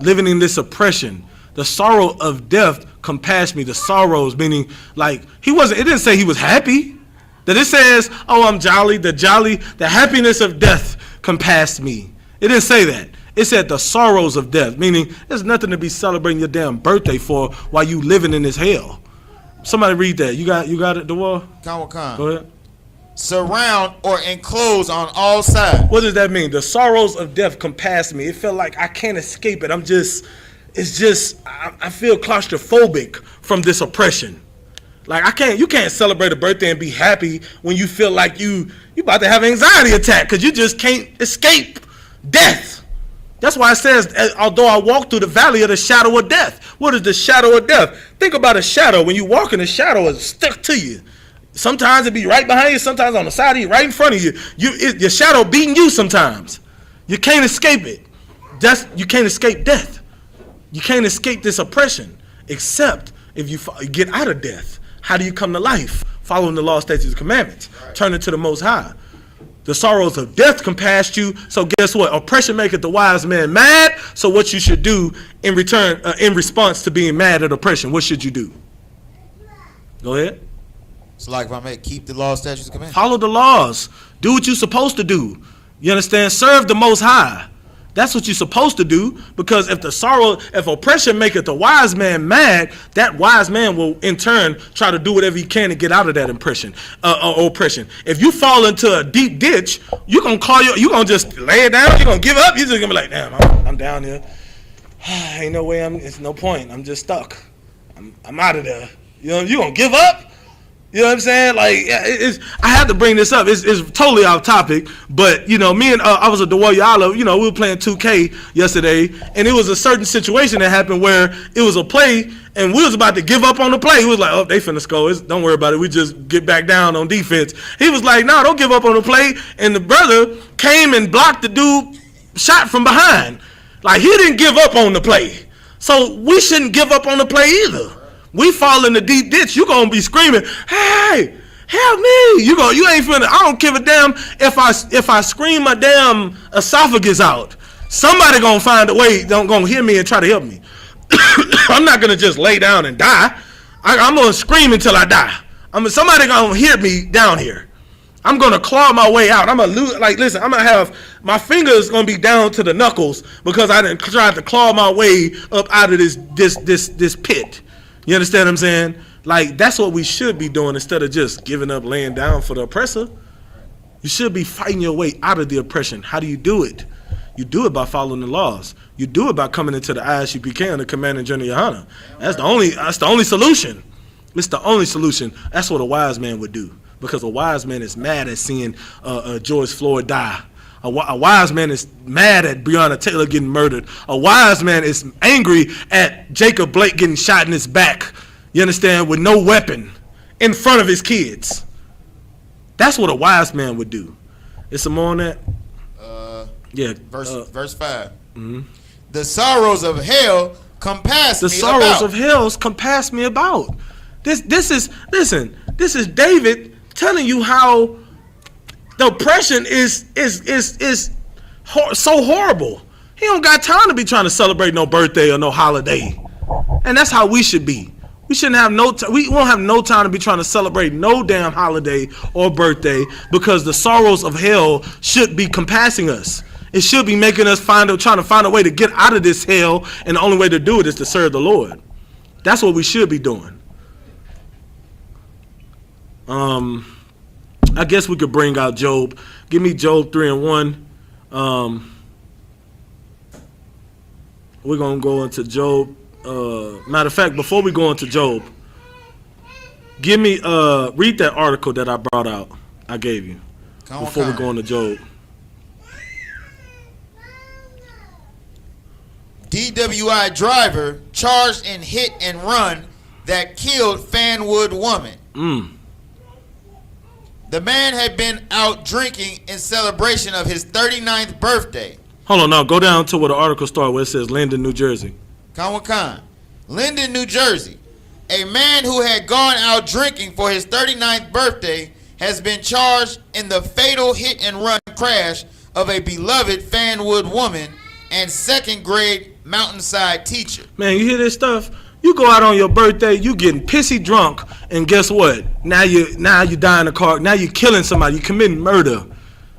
living in this oppression. The sorrow of death compassed me. The sorrows, meaning like he wasn't. It didn't say he was happy. That it says, oh, I'm jolly. The happiness of death compassed me. It didn't say that. It said the sorrows of death, meaning there's nothing to be celebrating your damn birthday for while you living in this hell. Somebody read that. You got it, Dewar? Come. Go ahead. surround or enclose on all sides. What does that mean? The sorrows of death compass me. It felt like I can't escape it. I feel claustrophobic from this oppression. Like you can't celebrate a birthday and be happy when you feel like you about to have an anxiety attack because you just can't escape death. That's why it says, although I walk through the valley of the shadow of death. What is the shadow of death? Think about a shadow. When you walk in the shadow, it's stuck to you. Sometimes it be right behind you, sometimes on the side of you, right in front of you. Your shadow beating you sometimes. You can't escape it. You can't escape death. You can't escape this oppression except if you get out of death. How do you come to life? Following the law, statutes, and commandments. Turning to the Most High. The sorrows of death compassed you. So guess what? Oppression maketh the wise man mad. So what you should do in return, in response to being mad at oppression, what should you do? Go ahead. It's like if I keep the law, statutes, and commandments. Follow the laws. Do what you're supposed to do. You understand? Serve the Most High. That's what you're supposed to do, because if oppression maketh the wise man mad, that wise man will in turn try to do whatever he can to get out of that oppression. If you fall into a deep ditch, you're gonna just lay it down. You're gonna give up. You're just gonna be like, damn, I'm down here. Ain't no way. It's no point. I'm just stuck. I'm out of there. You know, you gonna give up? You know what I'm saying? Like, I had to bring this up. It's totally off topic, but you know, me and I was at the YAHANNA. You know, we were playing 2K yesterday, and it was a certain situation that happened where it was a play, and we was about to give up on the play. He was like, "Oh, they finna score. Don't worry about it. We just get back down on defense." He was like, "No, don't give up on the play." And the brother came and blocked the dude shot from behind. Like, he didn't give up on the play, so we shouldn't give up on the play either. We fall in the deep ditch, you gonna be screaming, "Hey, help me!" You ain't finna. I don't give a damn if I scream my damn esophagus out. Somebody gonna find a way. Don't gonna hear me and try to help me. I'm not gonna just lay down and die. I'm gonna scream until I die. Somebody gonna hear me down here. I'm gonna claw my way out. I'm gonna lose. Like, listen, I'm gonna have my fingers gonna be down to the knuckles because I didn't try to claw my way up out of this pit. You understand what I'm saying? Like, that's what we should be doing instead of just giving up, laying down for the oppressor. You should be fighting your way out of the oppression. How do you do it? You do it by following the laws. You do it by coming into the I.S.U.P.K on the command and journey of YAHANNA. That's the only solution. It's the only solution. That's what a wise man would do, because a wise man is mad at seeing George Floyd die. A wise man is mad at Breonna Taylor getting murdered. A wise man is angry at Jacob Blake getting shot in his back, you understand, with no weapon in front of his kids. That's what a wise man would do. Is some more on that? Yeah. Verse 5. Mm-hmm. The sorrows of hell compass me about. The sorrows of hell compass me about. This is David telling you how the oppression is so horrible. He don't got time to be trying to celebrate no birthday or no holiday, and that's how we should be. We shouldn't have we won't have no time to be trying to celebrate no damn holiday or birthday, because the sorrows of hell should be compassing us. It should be making us trying to find a way to get out of this hell, and the only way to do it is to serve the Lord. That's what we should be doing. I guess we could bring out Job. Give me Job 3:1. We're going to go into Job. Matter of fact, before we go into Job, give me, read that article that I brought out. I gave you. Before we go into Job. DWI driver charged in hit and run that killed Fanwood woman. The man had been out drinking in celebration of his 39th birthday. Hold on, now go down to where the article starts, where it says Linden, New Jersey. Linden, New Jersey. A man who had gone out drinking for his 39th birthday has been charged in the fatal hit and run crash of a beloved Fanwood woman and second grade mountainside teacher. Man, you hear this stuff? You go out on your birthday, you getting pissy drunk, and guess what? Now you die in a car. Now you're killing somebody. You're committing murder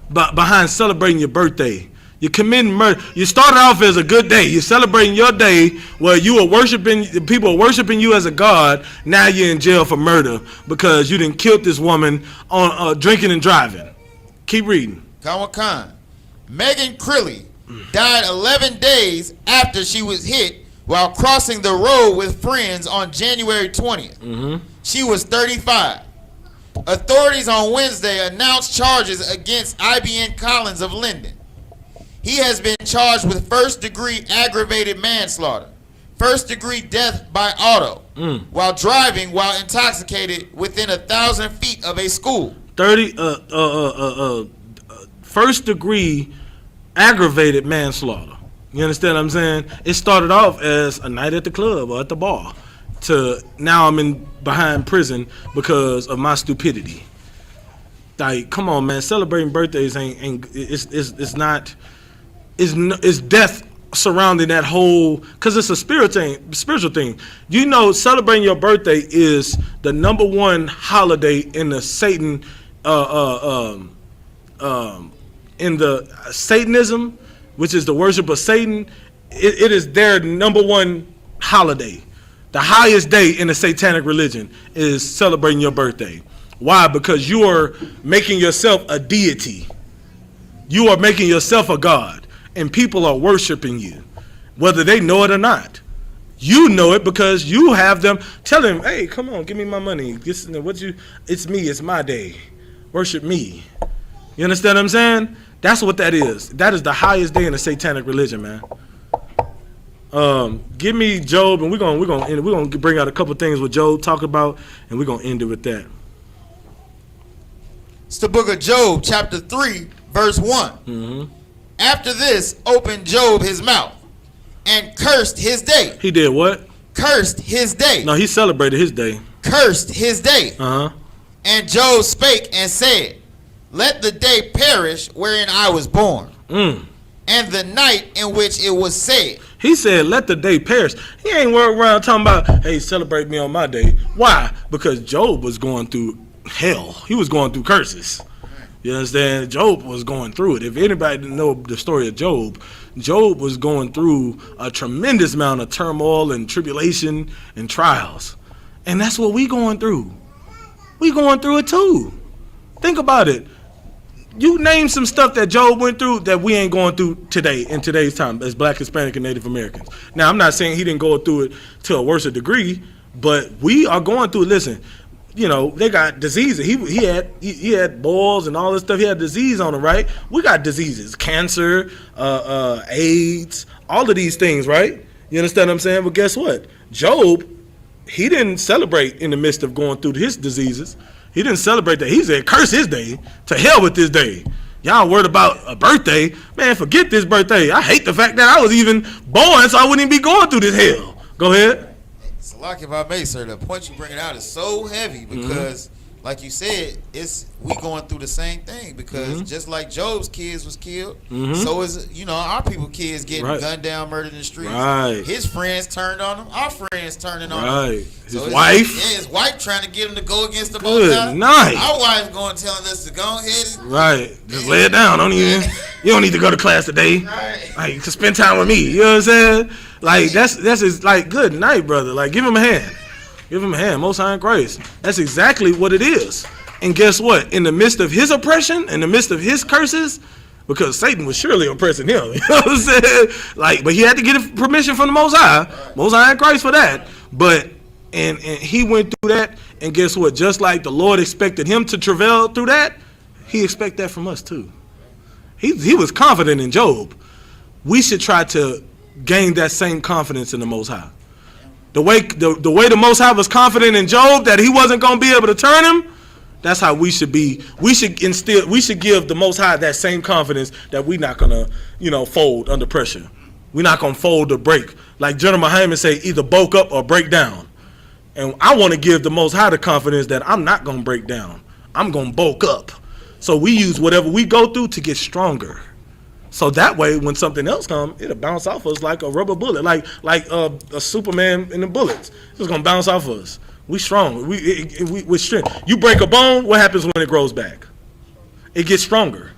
behind celebrating your birthday. You're committing murder. You started off as a good day. You're celebrating your day where you are worshiping, people are worshiping you as a god. Now you're in jail for murder because you didn't kill this woman on drinking and driving. Keep reading. Kawakan. Megan Crilly died 11 days after she was hit while crossing the road with friends on January 20th. She was 35. Authorities on Wednesday announced charges against IBN Collins of Linden. He has been charged with first-degree aggravated manslaughter, first-degree death by auto, while driving while intoxicated within 1,000 feet of a school. First-degree aggravated manslaughter. You understand what I'm saying? It started off as a night at the club or at the bar, to now I'm behind prison because of my stupidity. Like, come on, man! Celebrating birthdays it's death surrounding that whole, because it's a spiritual thing. You know, celebrating your birthday is the #1 holiday in the in the Satanism, which is the worship of Satan. It is their #1 holiday. The highest day in the satanic religion is celebrating your birthday. Why? Because you are making yourself a deity. You are making yourself a god. And people are worshiping you, whether they know it or not. You know it because you have them. Tell them, hey, come on, give me my money. It's me, it's my day. Worship me. You understand what I'm saying? That's what that is. That is the highest day in the satanic religion, man. Give me Job, and we're gonna bring out a couple things with Job talk about, and we're gonna end it with that. It's the book of Job, chapter 3, verse 1. After this, opened Job his mouth and cursed his day. He did what? Cursed his day. No, he celebrated his day. Cursed his day. And Job spake and said, let the day perish wherein I was born, and the night in which it was said. He said, let the day perish. He ain't worried around talking about, hey, celebrate me on my day. Why? Because Job was going through hell. He was going through curses. You understand? Job was going through it. If anybody didn't know the story of Job, Job was going through a tremendous amount of turmoil and tribulation and trials. And that's what we going through. We going through it too. Think about it. You name some stuff that Job went through that we ain't going through today, in today's time, as Black, Hispanic, and Native Americans. Now, I'm not saying he didn't go through it to a worse degree, but we are going through it. Listen, you know, they got diseases. He had boils and all this stuff. He had disease on him, right? We got diseases, cancer, AIDS, all of these things, right? You understand what I'm saying? But guess what? Job, he didn't celebrate in the midst of going through his diseases. He didn't celebrate that. He said, curse his day. To hell with this day. Y'all worried about a birthday. Man, forget this birthday. I hate the fact that I was even born, so I wouldn't even be going through this hell. Go ahead. Like, if I may, sir, the point you bring out is so heavy because, like you said, we going through the same thing because just like Job's kids was killed, so is our people kids getting gunned down, murdered in the streets. Right. His friends turned on him. Our friends turning on him. His wife. His wife trying to get him to go against the Good night. Our wife going telling us to go ahead. Just lay it down. You don't need to go to class today. Like, you can spend time with me. You know what I'm saying? Like, that's like, good night, brother. Like, give him a hand. Give him a hand. Most High in Christ. That's exactly what it is. And guess what? In the midst of his oppression, in the midst of his curses, because Satan was surely oppressing him. You know what I'm saying? Like, but he had to get permission from the Most High. Most High in Christ for that. But and he went through that. And guess what? Just like the Lord expected him to travail through that, he expects that from us too. He was confident in Job. We should try to gain that same confidence in the Most High. The way the Most High was confident in Job that he wasn't going to be able to turn him, that's how we should be. We should give the Most High that same confidence that we're not going to, fold under pressure. We're not going to fold or break. Like General Muhammad say, either bulk up or break down. And I want to give the Most High the confidence that I'm not going to break down. I'm going to bulk up. So we use whatever we go through to get stronger. So that way, when something else comes, it'll bounce off us like a rubber bullet, like a Superman in the bullets. It's gonna bounce off us. We strong. We're strength. You break a bone, what happens when it grows back? It gets stronger.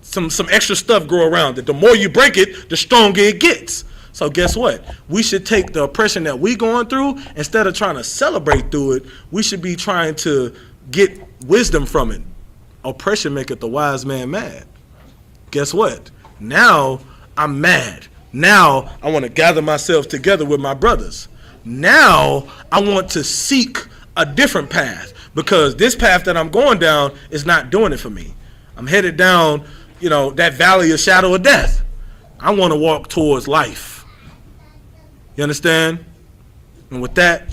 some extra stuff grow around it. The more you break it, the stronger it gets. So guess what? We should take the oppression that we going through, instead of trying to celebrate through it, we should be trying to get wisdom from it. Oppression maketh the wise man mad. Guess what? Now I'm mad. Now I want to gather myself together with my brothers. Now I want to seek a different path, because this path that I'm going down is not doing it for me. I'm headed down, that valley of shadow of death. I want to walk towards life. You understand? And with that,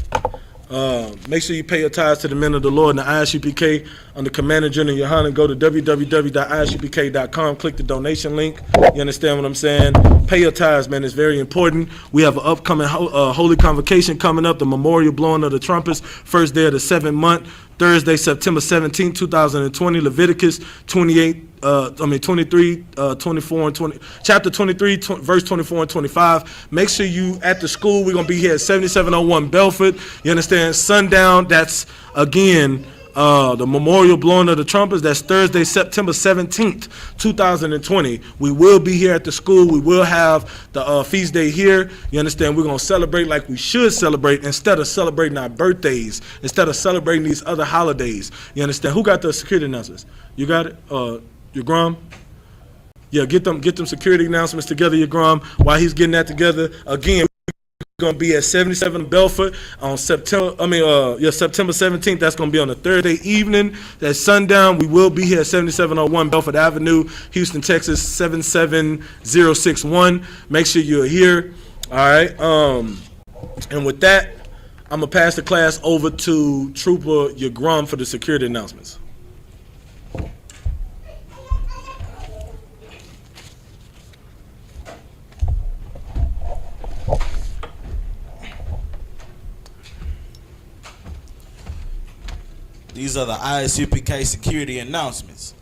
make sure you pay your tithes to the men of the Lord and the I.S.U.P.K. under Commander General YAHANNA. Go to www.isupk.com. Click the donation link. You understand what I'm saying? Pay your tithes, man. It's very important. We have an upcoming Holy Convocation coming up, the memorial blowing of the trumpets, first day of the 7th month, Thursday, September 17, 2020, Leviticus 23, 24 and 20, chapter 23, verse 24 and 25. Make sure you at the school. We're going to be here at 7701 Belford. You understand? Sundown, that's, again, the memorial blowing of the trumpets. That's Thursday, September 17th, 2020. We will be here at the school. We will have the feast day here. You understand? We're going to celebrate like we should celebrate, instead of celebrating our birthdays, instead of celebrating these other holidays. You understand? Who got the security announcements? You got it? Your Grum? Yeah, get them security announcements together, your Grum. While he's getting that together, again, we're going to be at 77 Belford on September 17th. That's going to be on a Thursday evening. That's sundown. We will be here at 7701 Belford Avenue, Houston, Texas 77061. Make sure you're here. All right. And with that, I'm going to pass the class over to Trooper Yagrum for the security announcements. These are the I.S.U.P.K. security announcements.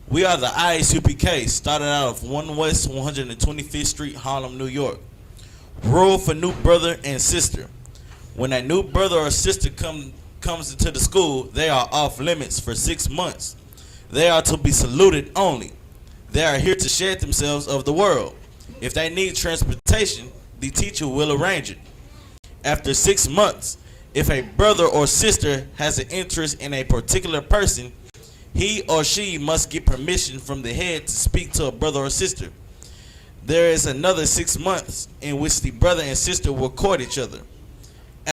We are the I.S.U.P.K. started out of 1 West 125th Street, Harlem, New York. Rule for new brother and sister. When a new brother or sister comes into the school, they are off limits for 6 months. They are to be saluted only. They are here to shed themselves of the world. If they need transportation, the teacher will arrange it. After 6 months, if a brother or sister has an interest in a particular person, he or she must get permission from the head to speak to a brother or sister. There is another 6 months in which the brother and sister will court each other.